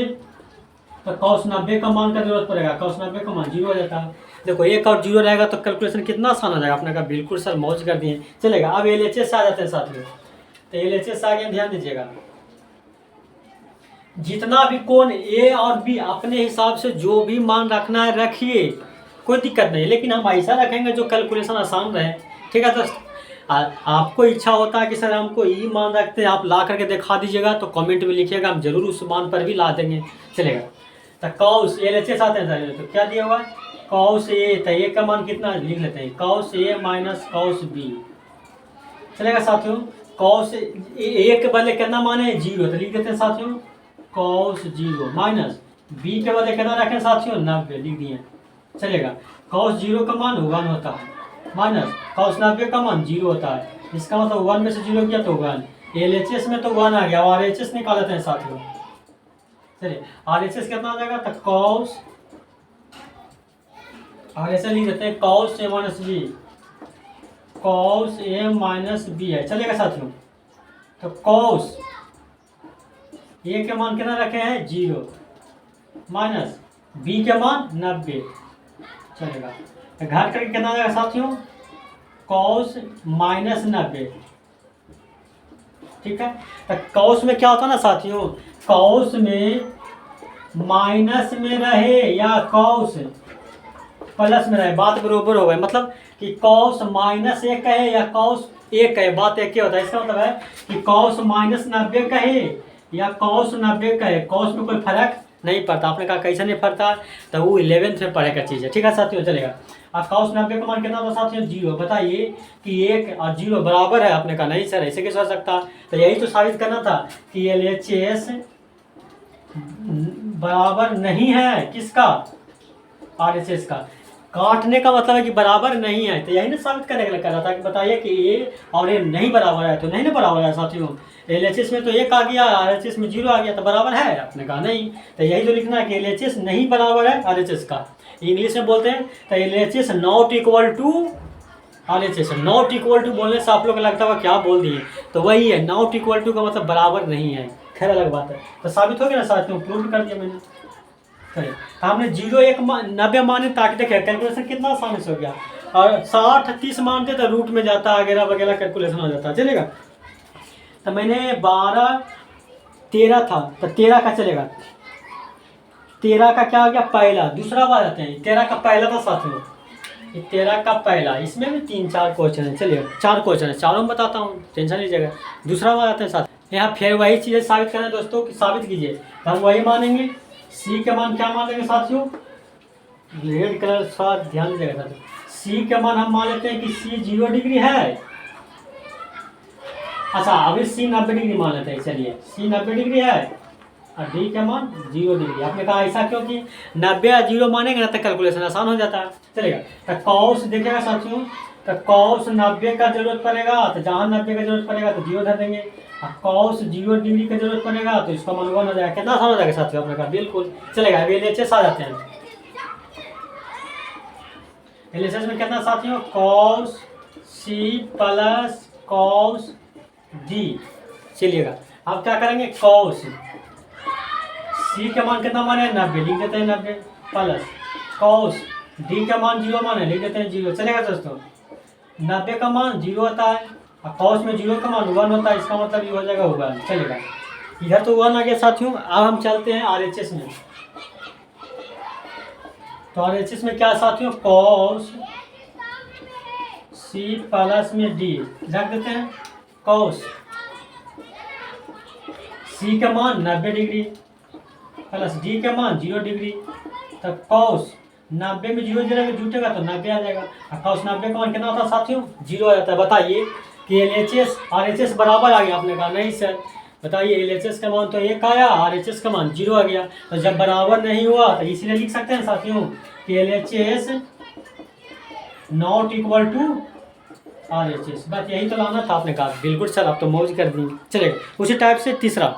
S1: तो कॉस 90 का मान का जरूरत पड़ेगा, कॉस 90 का मान 0 हो जाता है। देखो 1 और 0 रहेगा तो कैलकुलेशन कितना आसान हो जाएगा। आपने कहा बिल्कुल सर मौज कर दिए, चलेगा। अब LHS आ जाते हैं साथियों, तो LHS आ गए, ध्यान दीजिएगा। जितना भी कोण A और B अपने हिसाब से जो भी मान रखना है रखिए, कोई दिक्कत नहीं, लेकिन हम ऐसा रखेंगे जो कैलकुलेशन आसान रहे, ठीक है दोस्त। आपको इच्छा होता है कि सर हमको ई मान रखते हैं, आप ला करके दिखा दीजिएगा तो कमेंट में लिखिएगा, हम जरूर उस मान पर भी ला देंगे, चलेगा। तो कॉस LHS आते हैं तो क्या दिया हुआ है, कॉस A, तो A का मान कितना लिख लेते हैं, cos A minus cos B, चलेगा साथियों। कॉस A के बदले कितना मान है 0, तो लिख देते हैं साथियों कॉस 0 माइनस B के बदले कितना रखें साथियों 90, लिख दिए, चलेगा। कॉस 0 का मान 1 होता है माइनस कॉस 90 का मान 0 होता है, इसका मतलब 1 में से 0 किया तो 1। LHS में तो 1 आ गया, और RHS निकाल लेते हैं साथियों। चलिए RHS कितना आ जाएगा, तो कॉस RHS लिख देते हैं cos A minus B, cos A minus B है, चलेगा साथियों। तो कॉस A के मान कितना रखे हैं 0 माइनस B के मान 90, चलेगा। तो घाट करके कितना आ जाएगा साथियों, कॉस माइनस 90, ठीक है। तो कॉस में क्या होता है ना साथियों, कॉस में माइनस में रहे या कॉस प्लस में रहे, बात बरोबर हो गई। मतलब कि कॉस माइनस 1 कहे या कॉस 1 कहे, बात एक ही होता है। इसका मतलब है कि कॉस माइनस 90 कहे या कॉस 90 कहे, कॉस में कोई फर्क नहीं पड़ता। आपने कहा कैसे नहीं पड़ता, तो वो 11th में पढ़े का चीज़ है, ठीक है साथियों, चलेगा। अब कॉस 90 का मान कितना था साथियों 0, बताइए कि 1 और 0 बराबर है। आपने कहा नहीं सर ऐसे कैसे हो सकता, तो यही तो साबित करना था कि LHS बराबर नहीं है, किसका, RHS का। काटने का मतलब है कि बराबर नहीं है, तो यही ना साबित करने के लिए कह रहा था कि बताइए कि A और A नहीं बराबर है, तो नहीं ना बराबर है साथियों। LHS में तो 1 आ गया, RHS में 0 आ गया, तो बराबर है। आपने कहा नहीं, तो यही तो लिखना है कि LHS नहीं बराबर है RHS का। इंग्लिश में बोलते हैं तो LHS not equal to RHS। Not equal to बोलने से आप लोग को लगता होगा क्या बोल दिए, तो वही है, नॉट इक्वल टू का मतलब बराबर नहीं है, खैर अलग बात है। तो साबित हो गया ना साथियों, प्रूव कर दिया मैंने। चलिए हमने 0 1 90 माने, ताकि देखिए कैलकुलेशन कितना आसानी से हो गया। और 60 30 मानते तो रूट में जाता वगैरह वगैरह, कैलकुलेशन हो जाता, चलेगा। तो मैंने 12 13 था, तो 13 का चलेगा, 13 का क्या हो गया पहला, दूसरा बार आते हैं 13 का पहला था साथियों, ये 13 का पहला। इसमें भी 3-4 क्वेश्चन है, चलिए 4 क्वेश्चन है, चारों में बताता हूँ, टेंशन लीजिएगा। दूसरा बार आते हैं साथ, यहाँ फिर वही चीज़ें साबित करना है दोस्तों कि साबित कीजिए, तो हम वही मानेंगे। C के मान क्या मान लेंगे साथियों, रेड कलर सा ध्यान दीजिएगा साथियों। C के मान हम मान लेते हैं कि C 0 डिग्री है। अच्छा अभी C 90 डिग्री मान लेते हैं, चलिए C 90 डिग्री है और D का मान 0 डिग्री। आपने कहा ऐसा क्योंकि 90 और 0 मानेंगे ना तो कैलकुलेशन आसान हो जाता है, चलेगा। तो कॉस देखिएगा साथियों, तो कॉस 90 का जरूरत पड़ेगा, तो जहाँ 90 का जरूरत पड़ेगा तो 0 धर देंगे, और कॉस 0 डिग्री का जरूरत पड़ेगा तो इसका मान 1 हो जाएगा। कितना आसान हो जाएगा साथियों, आपने कहा बिल्कुल, चलेगा। अभी LHS आ जाते हैं, LHS में कितना साथियों, cos C plus cos D, चलिएगा। अब क्या करेंगे, कॉस C के मान कितना मान है 90, लिख देते हैं 90 प्लस कॉस D का मान 0 मान है, लिख देते हैं 0, चलेगा दोस्तों। 90 का मान 0 होता है और कॉस में 0 का मान 1 होता है, इसका मतलब ये हो जाएगा 1, चलेगा। इधर तो 1 आ गया साथियों। अब हम चलते हैं RHS में, तो RHS में क्या साथियों, कॉस C प्लस में D रख देते हैं, कॉस C का मान 90 डिग्री प्लस D का मान 0 डिग्री, तो कॉस 90 में 0 0 जुटेगा तो 90 आ जाएगा, और कॉस 90 का मान कितना होता है साथियों, 0 आ जाता है। बताइए कि LHS RHS बराबर आ गया, आपने कहा नहीं सर, बताइए LHS का मान तो 1 आया, RHS का मान 0 आ गया, तो जब बराबर नहीं हुआ तो इसीलिए लिख सकते हैं साथियों कि LHS not equal to RHS। बस यही तो लाना था, आपने कहा बिल्कुल सर, आप तो मौज कर दी, चलेगा। उसी टाइप से तीसरा,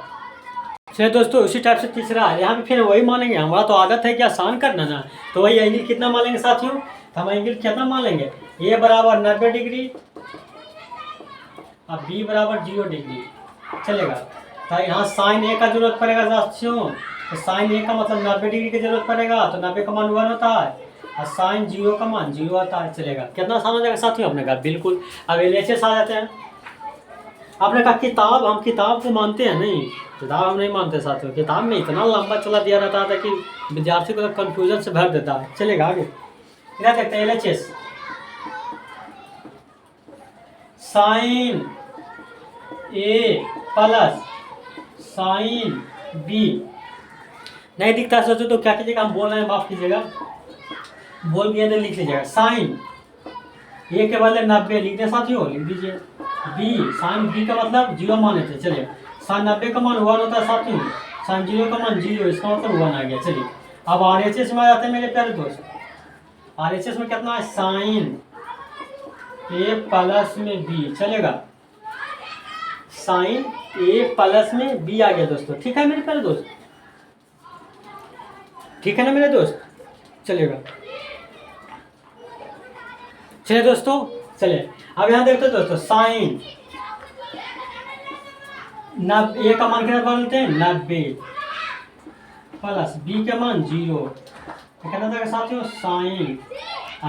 S1: चलिए दोस्तों उसी टाइप से तीसरा है, यहाँ पे फिर वही मानेंगे। हमारा तो आदत है कि आसान करना ना, तो वही एंगल कितना मान लेंगे साथियों, तो हम एंगल कितना मान लेंगे, A बराबर 90 डिग्री अब बी बराबर 0 डिग्री चलेगा। तो यहाँ साइन ए का जरूरत पड़ेगा साथियों, तो साइन ए का मतलब 90 डिग्री की जरूरत पड़ेगा, तो 90 का मान 1 होता है और साइन 0 का मान 0 आता है। चलेगा, कितना आसान हो जाएगा साथियों, आपने कहा बिल्कुल। अब LHS आ जाते हैं। आपने कहा किताब, हम किताब को मानते हैं नहीं, किताब हम नहीं मानते साथियों। किताब में इतना लंबा चला दिया रहता था कि विद्यार्थी को तो कन्फ्यूजन से भर देता है। चलेगा आगे, क्या देखते हैं LHS। साइन ए प्लस साइन बी नहीं दिखता सोचो तो क्या कीजिएगा, हम बोल रहे हैं माफ कीजिएगा, बोल दिया तो लिख लीजिएगा। साइन ए के बदले 90 लिख दे साथियों, लिख दीजिए। बी साइन बी का मतलब 0 मान लेते। चलिए, साइन 90 का मान 1 होता है साथियों, साइन 0 का मान 0, इसका मतलब 1 आ गया। चलिए, अब RHS में आ जाते हैं मेरे प्यारे दोस्त। RHS में कितना है, साइन ए प्लस में बी। चलेगा, साइन ए प्लस में बी आ गया दोस्तों। ठीक है मेरे प्यारे दोस्त, ठीक है ना मेरे दोस्त। चलेगा, चलिए दोस्तों, चलिए अब यहाँ देखते हैं दोस्तों, साइन ए का मान कितना बोलते हैं 90 प्लस बी का मान 0, तो कहना था साथियों साइन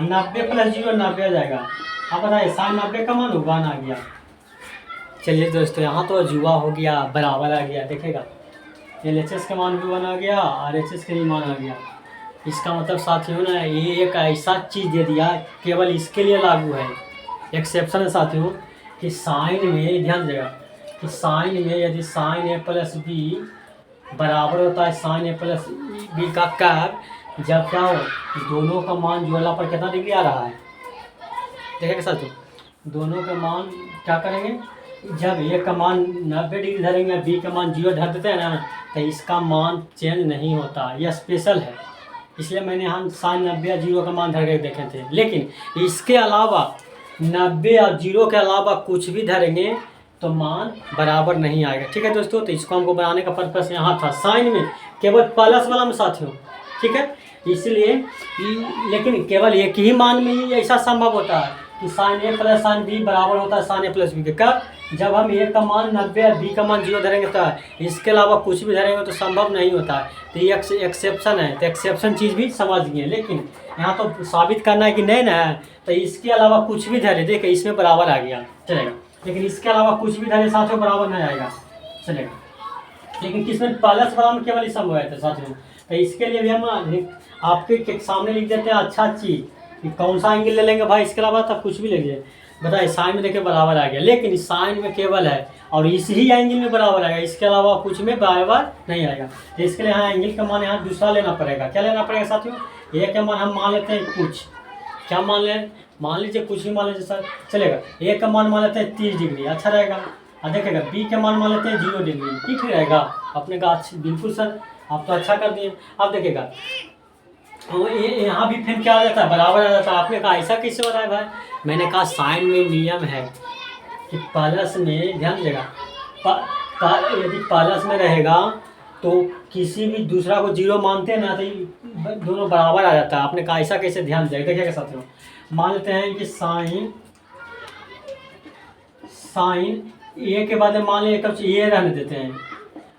S1: 90 प्लस 0 90 आ जाएगा। अब बताइए साइन 90 का मान 1 आ गया। चलिए दोस्तों, यहाँ तो जुआ हो गया, बराबर आ गया। देखेगा, LHS का मान भी 1 आ गया, RHS का भी मान आ गया। इसका मतलब साथियों ना, ये एक ऐसा चीज़ दे दिया केवल इसके लिए लागू है, एक्सेप्शन है साथियों, कि साइन में ध्यान देगा कि साइन में यदि साइन ए प्लस बी बराबर होता है साइन ए प्लस बी का कर्व, जब क्या हो दोनों का मान जोड़ना पर कितना डिग्री आ रहा है। देखेगा साथियों, दोनों का मान क्या करेंगे, जब ए का मान 90 डिग्री धरेंगे, बी का मान 0 धर देते हैं ना, तो इसका मान चेंज नहीं होता। यह स्पेशल है, इसलिए मैंने यहाँ साइन 90 या 0 का मान धर के देखे थे। लेकिन इसके अलावा 90 और 0 के अलावा कुछ भी धरेंगे तो मान बराबर नहीं आएगा। ठीक है दोस्तों, तो इसको हमको बनाने का पर्पस यहाँ था, साइन में केवल प्लस वाला में साथियों। ठीक है, इसलिए लेकिन केवल एक ही मान में ही ऐसा संभव होता है कि साइन ए प्लस साइन बी बराबर होता है साइन ए प्लस बी के। कब, जब हम ए का मान 90 और बी का मान 0 धरेंगे, तो इसके अलावा कुछ भी धरेंगे तो संभव नहीं होता है। तो ये एक्सेप्शन है, तो एक्सेप्शन चीज़ भी समझ गए। लेकिन यहाँ तो साबित करना है कि नहीं ना, तो इसके अलावा कुछ भी धरे, देखिए इसमें बराबर आ गया, चलेगा। लेकिन इसके अलावा कुछ भी धरे साथियों बराबर नहीं आएगा, चलेगा। लेकिन किसमें प्लस वाला में केवल ही संभव है साथियों। तो इसके लिए भी हम आपके सामने लिख देते हैं अच्छा चीज़ कि कौन सा एंगल ले लेंगे भाई, इसके अलावा तब कुछ भी लीजिए। बताइए, साइन में देखिए बराबर आ गया, लेकिन साइन में केवल है और इसी ही एंगल में बराबर आएगा, इसके अलावा कुछ में बराबर नहीं आएगा। तो इसके लिए यहाँ एंगल का मान यहाँ दूसरा लेना पड़ेगा। क्या लेना पड़ेगा साथियों, ए का मान हम मान लेते हैं कुछ, क्या मान लें, मान लीजिए कुछ ही मान लीजिए सर, चलेगा। ए का मान लेते हैं 30 डिग्री, अच्छा रहेगा। और देखेगा बी का मान लेते हैं 0 डिग्री, ठीक रहेगा। अपने का बिल्कुल सर, आप तो अच्छा कर दिए। अब देखेगा तो यहाँ भी फिर क्या आ जाता है, बराबर आ जाता है। आपने कहा ऐसा कैसे हो रहा है भाई, मैंने कहा साइन में नियम है कि प्लस में, ध्यान देगा, यदि प्लस में रहेगा तो किसी भी दूसरा को 0 मानते हैं ना, तो दोनों बराबर आ जाता है। आपने कहा ऐसा कैसे, ध्यान देगा। देखिएगा साथियों, मान लेते हैं कि साइन ए के बाद मान लें कब ए रहने देते हैं,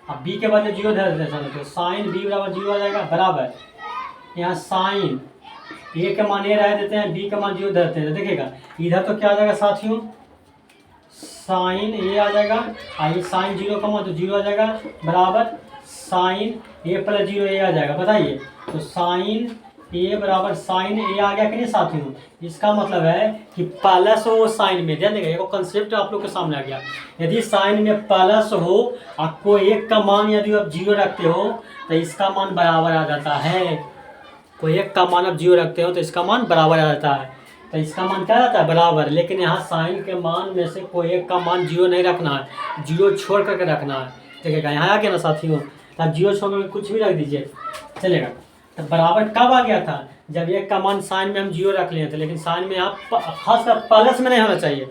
S1: अब बी के बाद 0 धर देते हैं, तो साइन बी बराबर 0 आ जाएगा, बराबर यहाँ साइन ए के मान ए रह देते हैं, बी का मान 0 धरते हैं। देखिएगा इधर तो क्या आ जाएगा साथियों, साइन ए आ जाएगा, और साइन 0 का मान तो 0 आ जाएगा, बराबर साइन ए प्लस 0 ए आ जाएगा। बताइए, तो साइन ए बराबर साइन ए आ गया कि नहीं साथियों। इसका मतलब है कि प्लस हो साइन में, ध्यान देगा, एक कंसेप्ट आप लोग के सामने आ गया। यदि साइन में प्लस हो और कोई एक का मान यदि आप 0 रखते हो तो इसका मान बराबर आ जाता है। कोई एक का मान आप 0 रखते हो तो इसका मान बराबर आ जाता है, तो इसका मान क्या रहता है, बराबर। लेकिन यहाँ साइन के मान में से कोई एक का मान 0 नहीं रखना है, 0 छोड़ करके रखना है। देखिएगा यहाँ आ गया ना साथियों, तो आप 0 छोड़ करके कुछ भी रख दीजिए, चलेगा। तो बराबर कब आ गया था, जब एक का मान साइन में हम 0 रख लिए थे। लेकिन साइन में आप खासकर प्लस में नहीं होना चाहिए,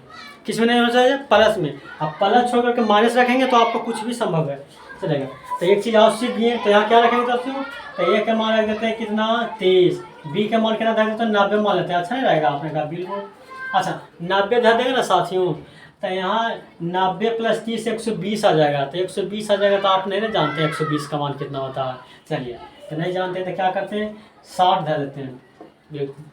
S1: किस में नहीं होना चाहिए, प्लस में। आप प्लस छोड़ करके माइनस रखेंगे तो आपको कुछ भी संभव है, चलेगा। तो एक चीज़ आप सीख गए, तो यहाँ क्या रखेंगे दोस्तों, तो ए का मान रख देते हैं कितना 23, बी का मान कितना धर देते हैं 90 मान लेते हैं, अच्छा नहीं रहेगा। आपने कहा बिल्कुल, अच्छा 90 धर देंगे ना साथियों, तो यहाँ 90 + 30 120 आ जाएगा। तो 120 आ जाएगा, तो आप नहीं ना जानते 120 का मान कितना होता है। चलिए, तो नहीं जानते तो क्या करते हैं, 60 धर देते हैं। बिल्कुल,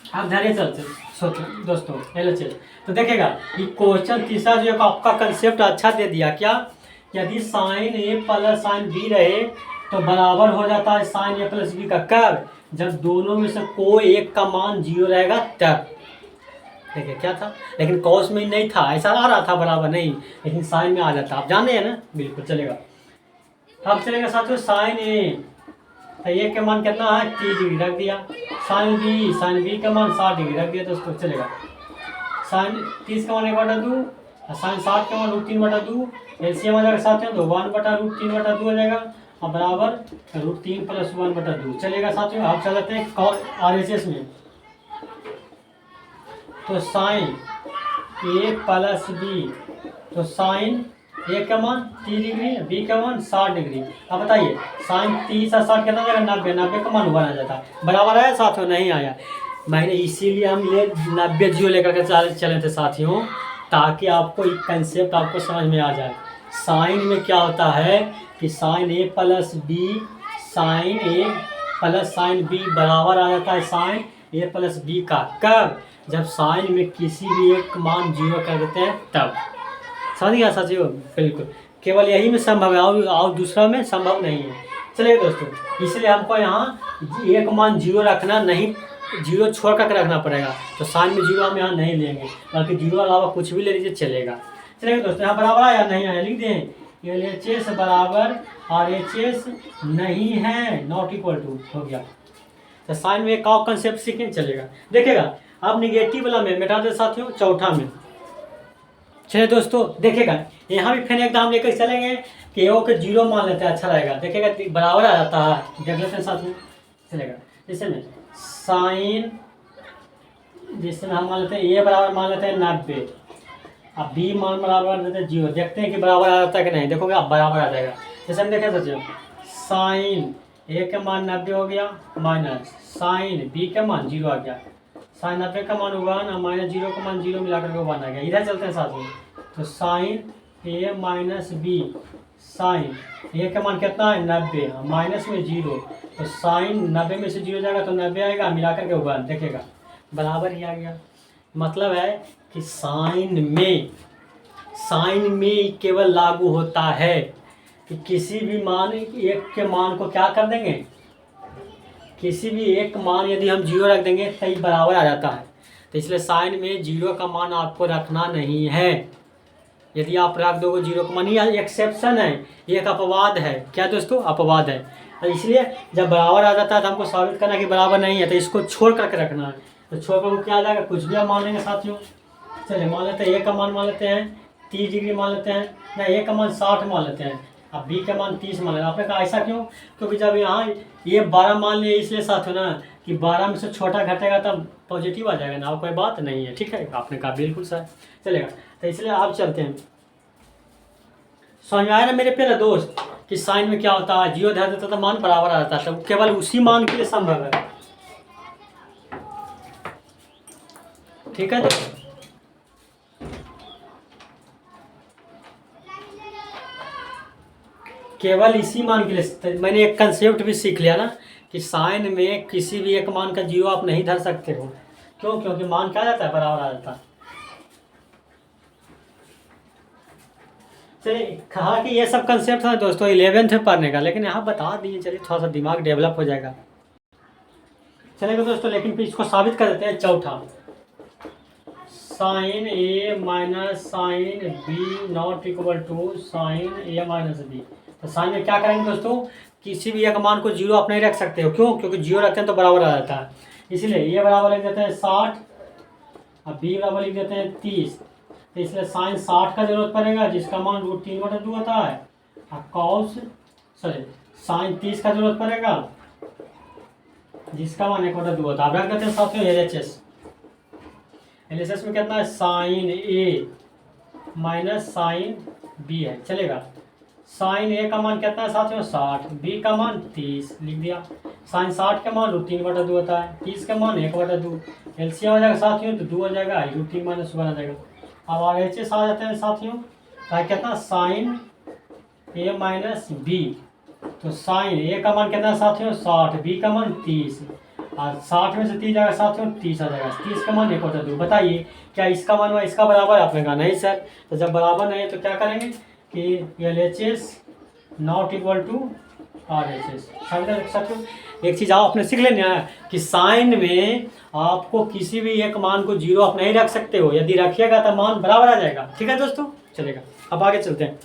S1: आप धैर्य चलते सोचो दोस्तों, चलिए। तो देखेगा ये क्वेश्चन तीसरा जो आपका कंसेप्ट अच्छा दे दिया क्या, यदि साइन ए प्लस साइन बी रहे तो बराबर हो जाता है साइन ए प्लस बी का कब, जब दोनों में से कोई एक का मान 0 रहेगा तब। देखिए क्या था, लेकिन कॉस में नहीं था, ऐसा आ रहा था बराबर नहीं, लेकिन साइन में आ जाता, आप जाने हैं ना। बिल्कुल चलेगा। अब चलेगा साथियों साइन ए, तो ए के मान कितना है 30 डिग्री रख दिया। साइन बी का मान 60 डिग्री रख दिया दोस्तों। चलेगा, साइन 30 का मान 1/2 और साइन 60 का मान √3/2। एलसीएम आ जाएगा साथियों, तो 1/√3/2 हो जाएगा और बराबर √3 + 1/2। चलेगा साथियों। आप चल जाते हैं RHS में। तो साइन ए प्लस बी, तो साइन ए का मान 30 डिग्री, बी का मान 60 डिग्री। अब बताइए साइन 30 और 60 कितना जाएगा, 90 का मान 1 आ जाता है। बराबर आया साथियों, नहीं आया। मैंने इसीलिए हम ये 90 जीरो लेकर के चले थे साथियों, ताकि आपको एक कंसेप्ट आपको समझ में आ जाए। साइन में क्या होता है कि साइन ए प्लस बी, साइन ए प्लस साइन बी बराबर आ जाता है साइन ए प्लस बी का कब, जब साइन में किसी भी एक मान 0 कर देते हैं तब। समझ गया साथियों। बिल्कुल, केवल यही में संभव है और दूसरा में संभव नहीं है। चलिए दोस्तों, इसलिए हमको यहाँ एक मान 0 रखना नहीं, 0 छोड़ कर रखना पड़ेगा। तो साइन में 0 हम यहाँ नहीं लेंगे, बल्कि 0 अलावा कुछ भी ले लीजिए चलेगा। चलिए दोस्तों, यहाँ बराबर आया नहीं आया लिख दें, LHS बराबर RHS नहीं है, नॉट इक्वल टू हो गया। तो साइन में एक और कंसेप्ट सीखें चलेगा। देखिएगा आप निगेटिव वाला में मिटा दे साथियों, चौथा में। चलिए दोस्तों देखिएगा, यहाँ भी फिर एकदम लेकर चलेंगे कि ओ के 0 मान लेते हैं, अच्छा रहेगा। देखिएगा बराबर आ जाता है, देख लेते हैं साथ में। चलेगा जैसे में साइन, जिसमें हम मान लेते हैं ए बराबर मान लेते हैं 90, अब बी मान बराबर देते हैं 0। देखते हैं कि बराबर आ जाता है कि नहीं, देखोगे आप बराबर आ जाएगा। जैसे हम देखें सोचिए, साइन ए का मान 90 हो गया माइनस साइन बी का मान 0 आ गया। साइन 90 का मान 1 और माइनस 0 का मान 0 मिलाकर के 1 आ गया। इधर चलते हैं साथ में। तो sign a minus B, sign ए का मान कितना है 90 और माइनस में 0, तो साइन 90 में से 0 जाएगा तो 90 आएगा, मिलाकर के 1। देखेगा बराबर ही आ गया। मतलब है कि साइन में केवल लागू होता है कि किसी भी मान एक के मान को क्या कर देंगे, किसी भी एक मान यदि हम 0 रख देंगे तो ये बराबर आ जाता है। तो इसलिए साइन में 0 का मान आपको रखना नहीं है। यदि आप रख दोगे 0 का मान, ये एक्सेप्शन है, ये एक अपवाद है। क्या दोस्तों, अपवाद है। तो इसलिए जब बराबर आ जाता है तो हमको साबित करना कि बराबर नहीं है, तो इसको छोड़ करके रखना है। तो छोड़ कर क्या आ जाएगा, कुछ भी आप मान लेंगे साथियों। चलिए मान लेते हैं ए का मान मान लेते हैं 30 डिग्री मान लेते हैं, नहीं ए का मान 60 मान लेते हैं, अब बी का मान 30 मान लेते हैं। आपने कहा ऐसा क्यों, क्योंकि जब यहाँ ये 12 मान लिए इसलिए साथियों ना कि 12 में से छोटा घटेगा तब पॉजिटिव आ जाएगा ना, कोई बात नहीं है। ठीक है, आपने कहा बिल्कुल सर चलेगा। तो इसलिए आप चलते हैं, समझ में आया ना मेरे प्यारे दोस्त कि साइन में क्या होता है, 0 ध्यान देता तो मान बराबर आ जाता है। तो केवल उसी मान के लिए संभव है। ठीक है, केवल इसी मान के लिए। मैंने एक कंसेप्ट भी सीख लिया ना कि साइन में किसी भी एक मान का 0 आप नहीं धर सकते हो। क्यों, क्योंकि मान क्या जाता है, बराबर आ जाता है। चलिए, कहा कि ये सब कंसेप्ट था दोस्तों 11th में पढ़ने का, लेकिन यहाँ बता दिए, चलिए थोड़ा सा दिमाग डेवलप हो जाएगा। चलेगा दोस्तों, लेकिन फिर इसको साबित कर देते हैं। चौथा, sine a minus sine b not equal to sine a minus b. तो साइन में क्या करेंगे दोस्तों, किसी भी एक मान को 0 आप नहीं रख सकते हो। क्यों, क्योंकि 0 रखते हैं तो बराबर आ जाता है। इसलिए ए बराबर लिख देते हैं 60 और बी बराबर लिख देते हैं 30। तो इसलिए साइन 60 का जरूरत पड़ेगा, जिसका मान √3/2 होता है, और कॉस साइन 30 का जरूरत पड़ेगा, जिसका मान 1/2 होता है। अब रख देते हैं साथियों LHS में कितना है, sign a minus sine B है। चलेगा, साइन ए का मान कितना है साथियों 60, बी का मान 30 लिख दिया। साइन 60 का मान √3/2 होता है, 30 का मान 1/2। एलसीएम आ जाएगा साथियों तो 2 हो जाएगा, √3 - 1 आ जाएगा। अब आर एच एस आ जाते हैं साथियों, क्या कहता है साइन ए माइनस बी। तो साइन ए का मान कितना है साथियों 60, बी का मान 30, और 60 में से 30 जाएगा साथियों 30 आ जाएगा, 30 का मान 1/2। बताइए क्या इसका मान हुआ इसका बराबर? आपने कहा नहीं सर। तो जब बराबर नहीं है तो क्या करेंगे कि L H S not equal to R H S. साथियों एक चीज़ आप अपने सीख लेना है कि साइन में आपको किसी भी एक मान को जीरो आप नहीं रख सकते हो, यदि रखिएगा तो मान बराबर आ जाएगा। ठीक है दोस्तों, चलेगा। अब आगे चलते हैं।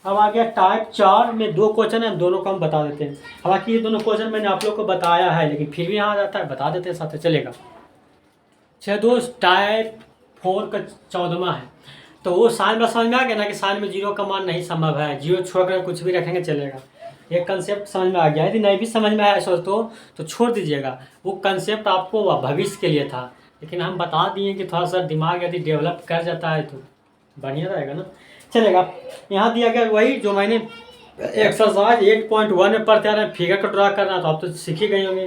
S1: अब आ गया टाइप 4 में 2 क्वेश्चन है, दोनों को हम बता देते हैं। हालांकि ये दोनों क्वेश्चन मैंने आप लोग को बताया है, लेकिन फिर भी यहाँ आ जाता है, बता देते हैं साथ, चलेगा। अच्छा दोस्त, टाइप 4 का 14वां है। तो वो साइन में समझ में आ गया ना कि साइन में जीरो का मान नहीं संभव है, जीरो छोड़कर कुछ भी रखेंगे चलेगा। एक कंसेप्ट समझ में आ गया। यदि नहीं भी समझ में आया दोस्तों तो छोड़ दीजिएगा, वो कंसेप्ट आपको भविष्य के लिए था, लेकिन हम बता दिए कि थोड़ा सा दिमाग यदि डेवलप कर जाता है तो बढ़िया रहेगा ना, चलेगा। यहाँ दिया गया वही जो मैंने एक्सरसाइज 8.1 में पढ़ते आ रहे हैं, फिगर को ड्रा करना, तो आप तो सीख ही गए होंगे।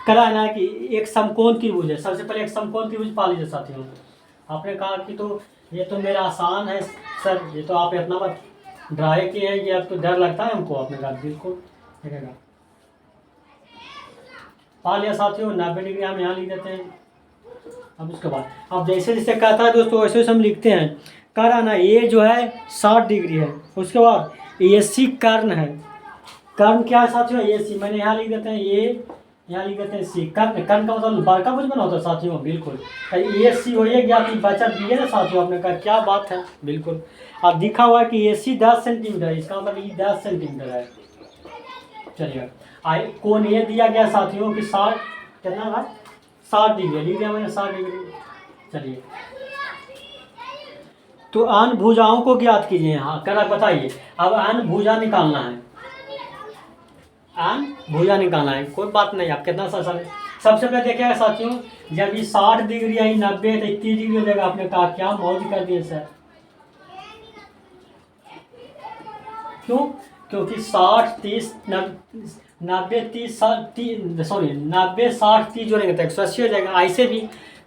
S1: करा है ना कि एक समकोण त्रिभुज है। सबसे पहले एक समकोण त्रिभुज पा लीजिए साथियों। आपने कहा कि तो ये तो मेरा आसान है सर, ये तो आप इतना मत ड्राई किए हैं कि आपको डर लगता है हमको। आपने कहा बिल्कुल देखेगा, पा लिया साथियों। 90 डिग्री हम यहाँ लिख देते हैं। अब उसके बाद अब जैसे जैसे कहता है दोस्तों वैसे वैसे हम लिखते हैं। कर्ण है ये जो है 60 डिग्री है। उसके बाद ए सी कर्ण है। कर्ण क्या है साथियों? ए सी। मैंने यहाँ लिख देते हैं ए, यहाँ लिख देते हैं सी। कर्ण, कर्ण का मतलब बड़का कुछ बना होता है साथियों, बिल्कुल। ए सी हो गया कि बचत दी है ना साथियों। आपने कहा क्या बात है, बिल्कुल। अब दिखा हुआ है कि ए सी 10 सेंटीमीटर है, इसका मतलब ये 10 सेंटीमीटर है। चलिए आई कोण ये दिया गया साथियों कि 60 कितना है 60 डिग्री लिख दिया मैंने 60 डिग्री। चलिए तो अन भुजाओं को ज्ञात कीजिए। हाँ कर बताइए। अब अन भुजा निकालना है, अन भुजा निकालना है, कोई बात नहीं। आप कितना सा समय सबसे पहले देखिएगा साथियों, जब ये 60 डिग्री है 90 तो 30 डिग्री हो जाएगा। आपने कहा क्या मौज कर दिए सर, क्यों? क्योंकि 60 30 90 30 सॉरी 90 60 30 जोड़ेंगे तो 180 हो जाएगा। ऐसे भी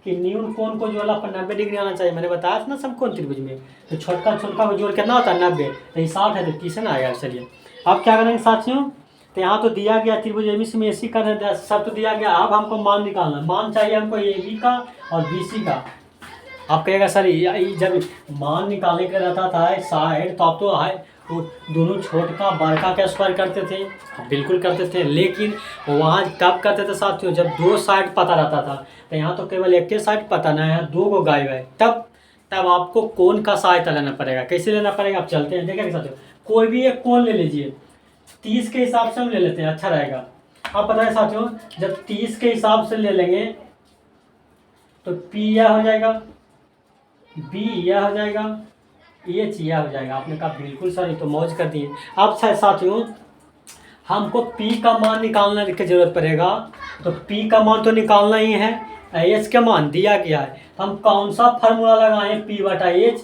S1: कि न्यून कोण को जोड़ना पर 90 डिग्री आना चाहिए। मैंने बताया था ना समकोण त्रिभुज में, तो छोटका छोटका को जोड़ कितना होता है 90, तो ये 60 है तो 30 ना आएगा। चलिए अब क्या करेंगे साथियों, तो यहाँ तो दिया गया त्रिभुज एबीसी में एसी करना सब तो दिया गया। अब हमको मान निकालना, मान चाहिए हमको ए बी का और बी सी का। आप कहेगा सर जब मान निकालने का रहता था साइड तो आप तो वो दोनों छोटका बड़का का स्क्वायर करते थे, बिल्कुल करते थे। लेकिन वहाँ कब करते थे साथियों, जब दो साइड पता रहता था। तो यहाँ तो केवल एक के साइड पता ना है, दो को गायब है, तब आपको कोण का सहायता लेना पड़ेगा। कैसे लेना पड़ेगा आप चलते हैं देखेंगे साथियों। कोई भी एक कोण ले लीजिए, 30 के हिसाब से हम ले लेते हैं, अच्छा रहेगा। आप बताएं साथियों, जब 30 के हिसाब से ले लेंगे तो पी यह हो जाएगा, बी यह हो जाएगा, एच यह हो जाएगा। आपने कहा बिल्कुल सर ये तो मौज कर दिए। अब साथियों हमको P का मान निकालने की जरूरत पड़ेगा, तो P का मान तो निकालना ही है, H का मान दिया गया है। हम कौन सा फार्मूला लगाएं P/H,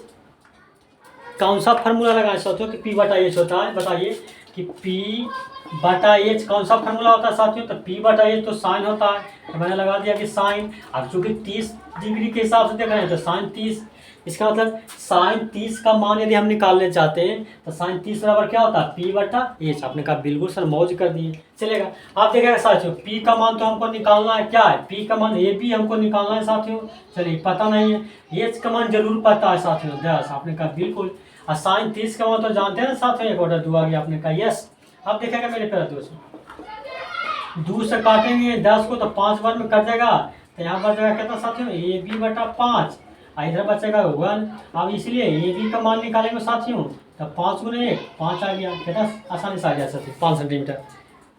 S1: कौन सा फार्मूला लगाएं साथियों कि P/H होता है? बताइए कि P/H कौन सा फार्मूला होता है साथियों? तो P/H तो साइन होता है, तो मैंने लगा दिया कि साइन। अब चूंकि 30 डिग्री के हिसाब से देख रहे हैं तो साइन 30, इसका मतलब साइन 30 का मान यदि हम निकालने चाहते हैं तो साइन 30 बराबर क्या होता है P/H। आपने कहा बिल्कुल सर मौज कर दिए। चलेगा आप देखिएगा साथियों, P का मान तो हमको निकालना है, क्या है P का मान ए बी हमको निकालना है साथियों। चलिए पता नहीं है, H का मान जरूर पता है साथियों 10। आपने कहा बिल्कुल। और साइन 30 का मान तो जानते हैं साथियों 1/2 आ गया। आपने कहा यस। अब देखिएगा मेरे प्यारे दोस्तों, 2 से काटेंगे 10 को तो 5 बार में कट जाएगा, तो यहाँ पर जाएगा कितना साथियों AB/5, इधर बचेगा 1। अब इसलिए ए बी का मान निकालेंगे साथियों, तब 5 × 1 5 आ गया। कितना आसानी से आ गया साथियों 5 सेंटीमीटर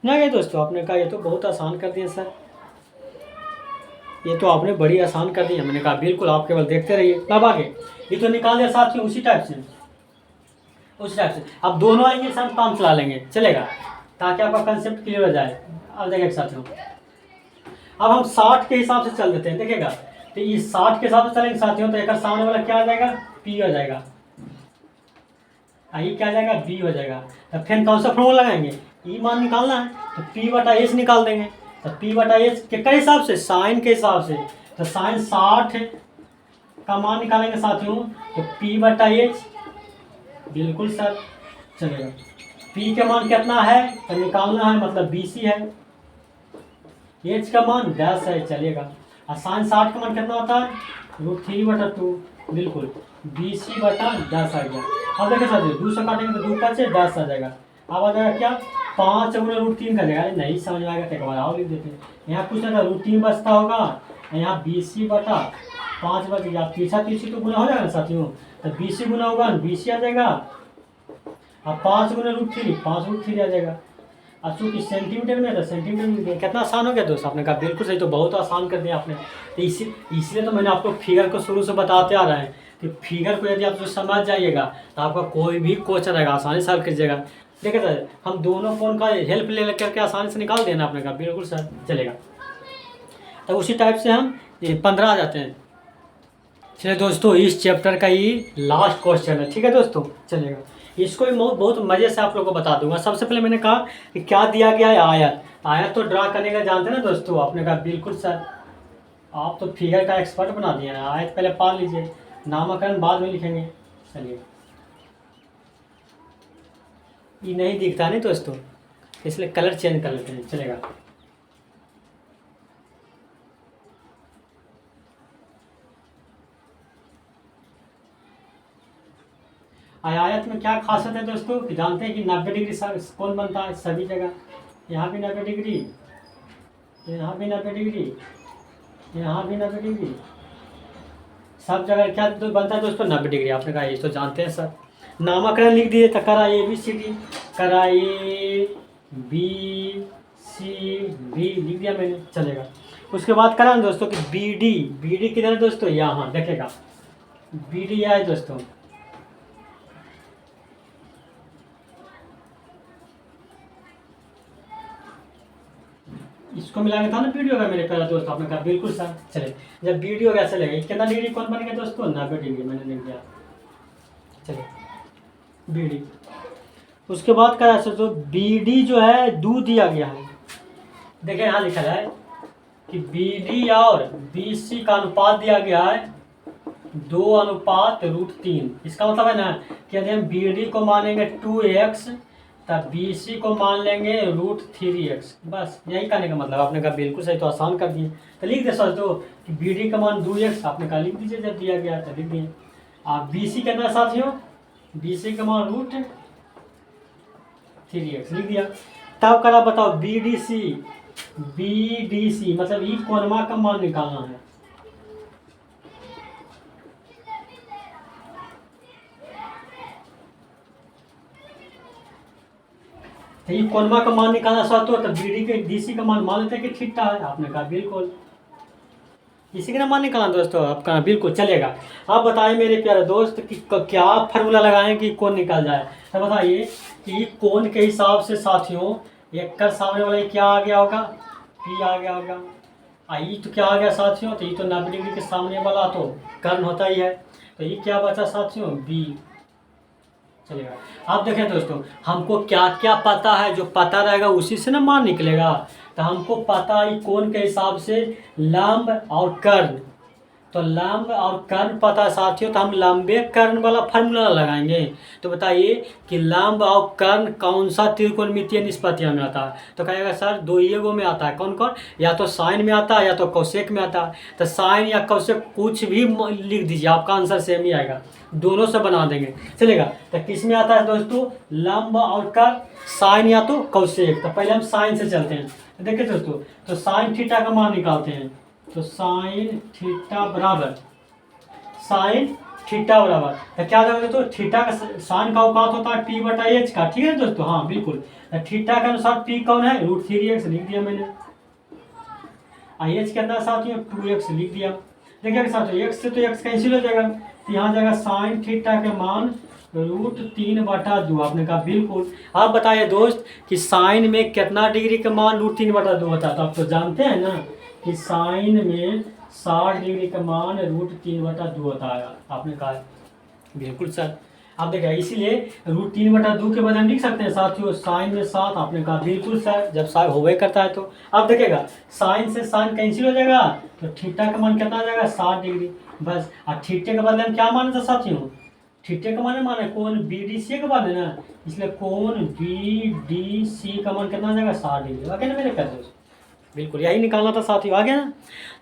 S1: ना गए दोस्तों। आपने कहा ये तो बहुत आसान कर दिया सर, ये तो आपने बड़ी आसान कर दी है। मैंने कहा बिल्कुल, आप केवल देखते रहिए। अब आगे ये तो निकाल दिया साथियों उसी टाइप से, उसी टाइप से। अब दोनों आएंगे साथ काम चला लेंगे, चलेगा, ताकि आपका कंसेप्ट क्लियर हो जाए। अब देखिए साथियों, अब हम 60 के हिसाब से चल देते हैं, देखिएगा। तो ये 60 के हिसाब से चलेंगे साथियों, तो एक सामने वाला क्या आ जाएगा P हो जाएगा, ये क्या आ जाएगा B हो जाएगा। तो फिर कौन सा फॉर्मूला लगाएंगे, ई मान निकालना है तो P/H निकाल देंगे। तो P/H के हिसाब से, साइन के हिसाब से, तो साइन 60 का मान निकालेंगे साथियों तो P/H, बिल्कुल सर चलेगा। P का मान कितना है तो निकालना है, मतलब BC है। H का मान 10 है, चलेगा। और sin 60 का मान कितना होता है √3/2, बिल्कुल BC/10 आ गया। अब देखिए साथियों 2 से काटेंगे तो 2 का 10 आ जाएगा। अब आ जाएगा क्या 5 गुना √3 का जाएगा। नहीं समझ में आएगा तो एक बार और लिख देते हैं। यहाँ कुछ ना √3 बचता होगा, यहाँ BC/5 बच गया। पीछा पीछे तो गुना हो जाएगा ना साथियों, तो BC गुना होगा BC आ जाएगा। अब 5 गुना √3 5/3 आ जाएगा। अब चूँकि सेंटीमीटर में था सेंटीमीटर में कितना आसान हो गया दोस्त, आपने कहा बिल्कुल सही, तो बहुत आसान कर दिया आपने। तो इसलिए तो मैंने आपको फिगर को शुरू से बताते आ रहे हैं कि फिगर को यदि आप जो समझ जाइएगा तो आपका कोई भी क्वेश्चन रहेगा आसानी से हल कीजिएगा। देखिए सर हम दोनों फोन का हेल्प ले करके आसानी से निकाल देना, आपने कहा बिल्कुल सर चलेगा। तो उसी टाइप से हम 15 आ जाते हैं। चलिए दोस्तों इस चैप्टर का ये लास्ट क्वेश्चन है, ठीक है दोस्तों चलेगा। इसको भी बहुत मज़े से आप लोगों को बता दूंगा। सबसे पहले मैंने कहा कि क्या दिया गया है आयत। आयत तो ड्रा करने का जानते हैं ना दोस्तों, आपने कहा बिल्कुल सर, आप तो फिगर का एक्सपर्ट बना दिए हैं। आयत पहले पढ़ लीजिए, नामकरण बाद में लिखेंगे। चलिए ये नहीं दिखता नहीं दोस्तों, इसलिए कलर चेंज कर लेते हैं, चलेगा। आयत में क्या खासियत है दोस्तों कि जानते हैं कि 90 डिग्री कौन बनता है सभी जगह। यहाँ भी 90 डिग्री, यहाँ भी 90 डिग्री, यहाँ भी 90 डिग्री, सब जगह क्या बनता है दोस्तों 90 डिग्री। आपने कहा ये तो जानते हैं सर। नामकरण लिख दिए तो करा ABCD, करा ABCD लिख दिया मैंने, चलेगा। उसके बाद करा ना दोस्तों कि BD किधर है दोस्तों, यहाँ देखेगा BD यहाँ है दोस्तों। इसको मिलाया था ना वीडियो का मेरे प्यारा दोस्त, आपने कहा बिल्कुल सर चले। जब वीडियो कैसे लगे कितना डिग्री कौन बन गया दोस्तों 90 डिग्री, मैंने लिख दिया चलिए BD। उसके बाद क्या है तो BD जो है दो दिया गया है, देखिए यहाँ लिखा है कि BD और BC का अनुपात दिया गया है 2:√3। इसका मतलब है ना कि यदि हम BD को मानेंगे 2x तब BC को मान लेंगे √3x, बस यही कहने का मतलब। आपने कहा बिल्कुल सही, तो आसान कर दिए। तो लिख दे सोच दो कि BD का मान 2x, आपने कहा लिख दीजिए जब दिया गया तो लिख दिए। आप BC कितना साथियों, BC का मान √3x लिख दिया। तब करा बताओ BDC मतलब ई कोणमा का मान निकालना है। तो ये कोणमा का मान निकालना चाहते हो तो BC का मान लेते हैं कि थीटा है। आपने कहा बिल्कुल इसी का मान निकालना दोस्तों, आपका बिल्कुल चलेगा। आप बताइए मेरे प्यारे दोस्त कि क्या फार्मूला लगाएं कि कौन निकाल जाए। तो बताइए कि कोण के हिसाब से साथियों एक कर सामने वाला क्या आ गया होगा P आ गया होगा। आई तो क्या आ गया साथियों, तो ये तो 90 डिग्री के सामने वाला तो कर्ण होता ही है, तो ये क्या बचा साथियों B, चलेगा। आप देखें दोस्तों हमको क्या क्या पता है, जो पता रहेगा उसी से ना मान निकलेगा। तो हमको पता है कोण के हिसाब से लंब और कर्ण, तो लंब और कर्ण पता है साथियों, तो हम लंबे कर्ण वाला फार्मूला लगाएंगे। तो बताइए कि लंब और कर्ण कौन सा त्रिकोणमितीय निष्पत्तियां में आता है। तो कहेगा सर दो ही गो में आता है, कौन कौन, या तो साइन में आता है या तो कौशेक में आता है। तो साइन या कौशेक कुछ भी लिख दीजिए, आपका आंसर सेम ही आएगा, दोनों से बना देंगे चलेगा। तो किस में आता है दोस्तों लंब और कर्ण, साइन या तो कौशेक। तो पहले हम साइन से चलते हैं। तो देखिए दोस्तों तो साइन थीटा का मान निकालते हैं। तो साइन थीटा बराबर तो क्या होगा दोस्तों, थीटा का साइन का औकात होता है P/H का, ठीक है दोस्तों, हाँ बिल्कुल। तो थीटा के अनुसार P कौन है √3x लिख दिया मैंने। H कितना साथियों 2x लिख दिया। देखिए साथियों x से तो x कैंसिल हो जाएगा, तो यहाँ जाएगा साइन थीटा के मान √3/2। आपने कहा बिल्कुल। आप बताइए दोस्त कि साइन में कितना डिग्री का मान √3/2 होता है। तो आप तो जानते हैं ना कि साइन में 60 डिग्री का मान √3/2 होता है। आपने कहा बिल्कुल सर। आप देखिए इसीलिए √3/2 के बजाय हम लिख सकते हैं साथियों साइन में 7। आपने कहा बिल्कुल सर, जब साइन होवे करता है तो आप देखिएगा साइन से साइन कैंसिल हो जाएगा, तो थीटा का मान कितना आ जाएगा 60 डिग्री। बस। और थीटे के बदले हम क्या माने थे साथियों, थीटे का माने कोण BDC का मान है ना, इसलिए कोण BDC का मान कितना आ जाएगा 60 डिग्री। आगे ना मेरे प्यारे दोस्त, बिल्कुल यही निकालना था साथियों। आ गया ना।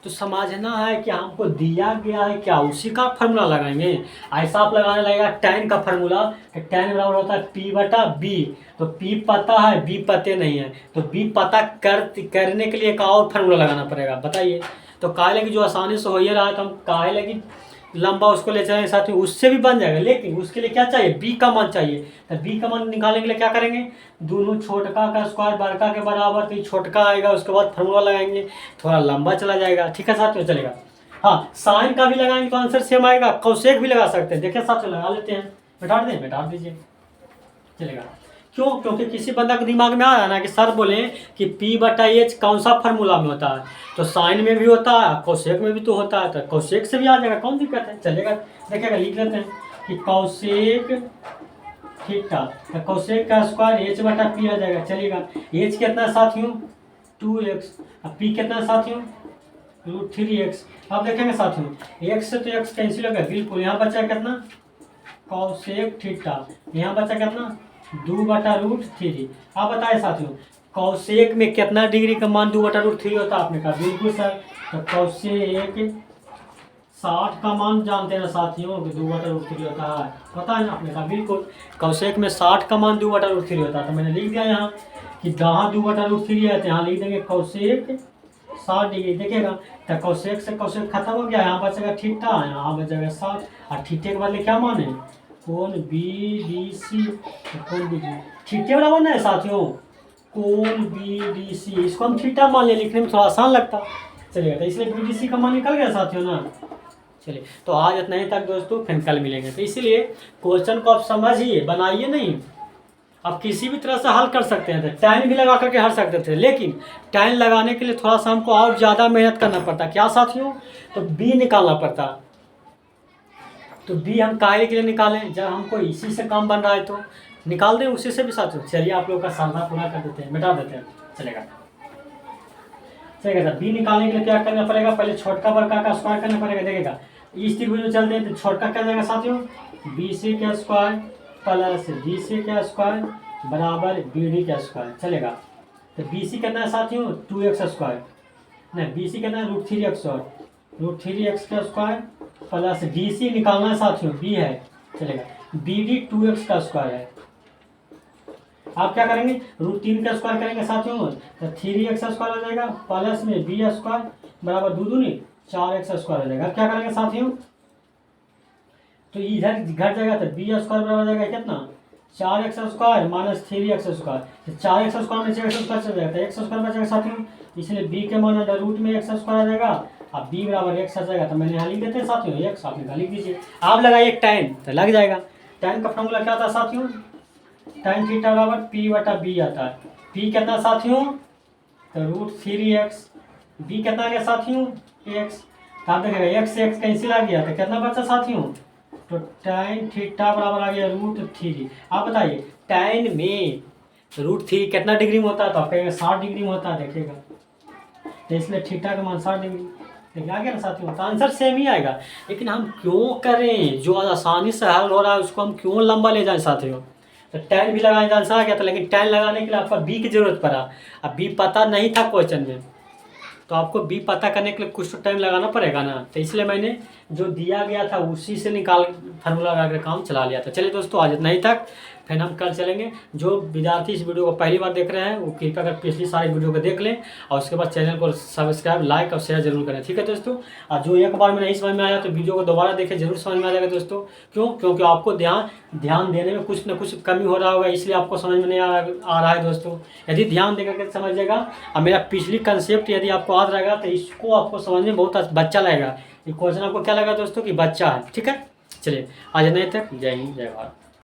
S1: तो समझना है कि हमको दिया गया है क्या, उसी का फार्मूला लगाएंगे। ऐसा आप लगाने लगेगा tan का फार्मूला, तो tan बराबर होता है P/B। तो P पता है, B पते नहीं है, तो B पता करने के लिए एक और फार्मूला लगाना पड़ेगा। बताइए, तो काहे लगी जो आसानी से हो ही रहा है, तो हम काहे लगी लंबा उसको ले चलेंगे साथियों, उससे भी बन जाएगा। लेकिन उसके लिए क्या चाहिए, B का मान चाहिए। तो B का मान निकालने के लिए क्या करेंगे, दोनों छोटका का स्क्वायर बड़का के बराबर, तो ये छोटका आएगा, उसके बाद फार्मूला लगाएंगे, थोड़ा लंबा चला जाएगा। ठीक है साथियों, चलेगा। हाँ, साइन का भी लगाएंगे तो आंसर सेम आएगा, कौशेक भी लगा सकते हैं। देखिए साथियों, लगा लेते हैं, बैठा दीजिए, चलेगा। क्यों, क्योंकि किसी बंदा के दिमाग में आ रहा है ना कि सर बोले कि P/H कौन सा फार्मूला में होता है, तो साइन में भी होता है, कौशेक में भी तो होता है, तो कौशेक से भी आ जाएगा, कौन दिक्कत है, चलेगा। देखिएगा, लिख लेते हैं कि कौशेक थीटा, तो कौशेक का स्क्वायर H/P आ जाएगा। चलेगा। H कितना है साथियों 2x, अब P कितना है साथियों √3x। अब देखेंगे साथियों, x से तो x कैंसिल हो गया, बिल्कुल। यहाँ बचा कितना कौशेक थीटा, यहाँ बचा कितना 2/√3। आप बताए साथियों, कौशेक में कितना डिग्री का मान 2/√3 होता है, आपने कहा बिल्कुल सर। तो कौशेक 60 का मान जानते हैं ना साथियों कि 2/√3 होता है, पता है ना, आपने कहा बिल्कुल। कौशेक में 60 का मान 2/√3 होता है, तो मैंने लिख दिया यहाँ कि जहाँ 2/√3 है तो यहाँ लिख देंगे कौशेक 60 डिग्री। देखिएगा, तो कौशेक से कौशेक खत्म हो गया, यहाँ बचेगा थीटा, यहाँ बचेगा 60, और थीटे के बदले क्या मान है, कोण BDC। कोण BDC थीटे बराबर ना है साथियों, कोण BDC, इसको हम थीटा मान लिया, लिखने में थोड़ा आसान लगता, चलिएगा। तो इसलिए BDC का मान निकल गया साथियों ना। चलिए, तो आज इतना ही तक दोस्तों, फिर कल मिलेंगे। तो इसीलिए क्वेश्चन को आप समझिए, बनाइए नहीं। आप किसी भी तरह से हल कर सकते हैं, टाइम भी लगा करके हल सकते थे, लेकिन टाइम लगाने के लिए थोड़ा सा हमको और ज़्यादा मेहनत करना पड़ता। क्या साथियों, तो B निकालना पड़ता। तो B हम काहे के लिए निकालें, जब हमको इसी से काम बन रहा है तो निकाल दें उसी से भी साथियों। चलिए, आप लोगों का सामना पूरा कर देते हैं, मिटा देते हैं, चलेगा। चलेगा सर, B निकालने के लिए क्या करना पड़ेगा, पहले छोटका बड़का का स्क्वायर करना पड़ेगा। देखिएगा, इस त्रिभुज में चलते हैं तो छोटका क्या जाएगा साथियों, BC का स्क्वायर प्लस DC का स्क्वायर बराबर BD का स्क्वायर। चलेगा। तो BC कितना है साथियों 2x स्क्वायर, नहीं BC कितना है √3x, और √3x का स्क्वायर प्लस DC निकालना है साथियों, B है। चलेगा। BD 2x का स्क्वायर है। आप क्या करेंगे, √3 का स्क्वायर करेंगे साथियों, तो 3x स्क्वायर हो जाएगा, प्लस में B स्क्वायर बराबर 2 दूनी 4x स्क्वायर हो जाएगा। अब क्या करेंगे साथियों, तो इधर घट जाएगा, तो B स्क्वायर बराबर जाएगा कितना 4x square minus 3x square, तो 4x स्क्वायर में 6x स्क्वायर चल जाएगा, तो x स्क्वायर बचेगा साथियों, इसलिए B के मान रूट में x स्क्वायर आ जाएगा, अब B बराबर x आ जाएगा। तो मैंने यहाँ लिख देते हैं साथियों x, आप यहाँ लिख दीजिए। आप लगाइए tan, तो लग जाएगा। tan का फॉर्मूला क्या था साथियों, tan थीटा बराबर P/B आता है। P कितना साथियों, तो √3x, B कितना आ गया साथियों x, तो आप देखिएगा x से x कैंसिल आ गया, तो कितना बचा साथियों, तो tan थीटा बराबर आ गया √3। आप बताइए, tan में √3 कितना डिग्री में होता है, तो आप कहेंगे 60 डिग्री में होता है। देखिएगा, तो इसलिए थीटा का मान 60 डिग्री। देखिए आ गया ना साथियों, तो आंसर सेम ही आएगा। लेकिन हम क्यों करें, जो आसानी से हल हो रहा है उसको हम क्यों लंबा ले जाएं साथियों। तो tan भी लगाने का आंसर आ गया था, लेकिन tan लगाने के लिए आपका B की जरूरत पड़ा। अब B पता नहीं था क्वेश्चन में, तो आपको B पता करने के लिए कुछ तो टाइम लगाना पड़ेगा ना, तो इसलिए मैंने जो दिया गया था उसी से निकाल फार्मूला लगा कर काम चला लिया था। चलिए दोस्तों, आज इतना ही तक, फिर हम कल चलेंगे। जो विद्यार्थी इस वीडियो को पहली बार देख रहे हैं वो कृपया कर पिछली सारी वीडियो को देख लें, और उसके बाद चैनल को सब्सक्राइब, लाइक और शेयर जरूर करें। ठीक है दोस्तों, और जो एक बार में नहीं समझ में आया तो वीडियो को दोबारा देखें, जरूर समझ में आ जाएगा दोस्तों। क्यों, क्योंकि आपको ध्यान देने में कुछ ना कुछ कमी हो रहा होगा, इसलिए आपको समझ में नहीं आ रहा है दोस्तों। यदि ध्यान देकर के समझिएगा, और मेरा पिछली कंसेप्ट यदि आपको याद रहेगा तो इसको आपको समझने में बहुत बच्चा लगेगा। ये क्वेश्चन आपको क्या लगा दोस्तों कि बच्चा है। ठीक है, चलिए आज नहीं तक, जय हिंद जय भारत।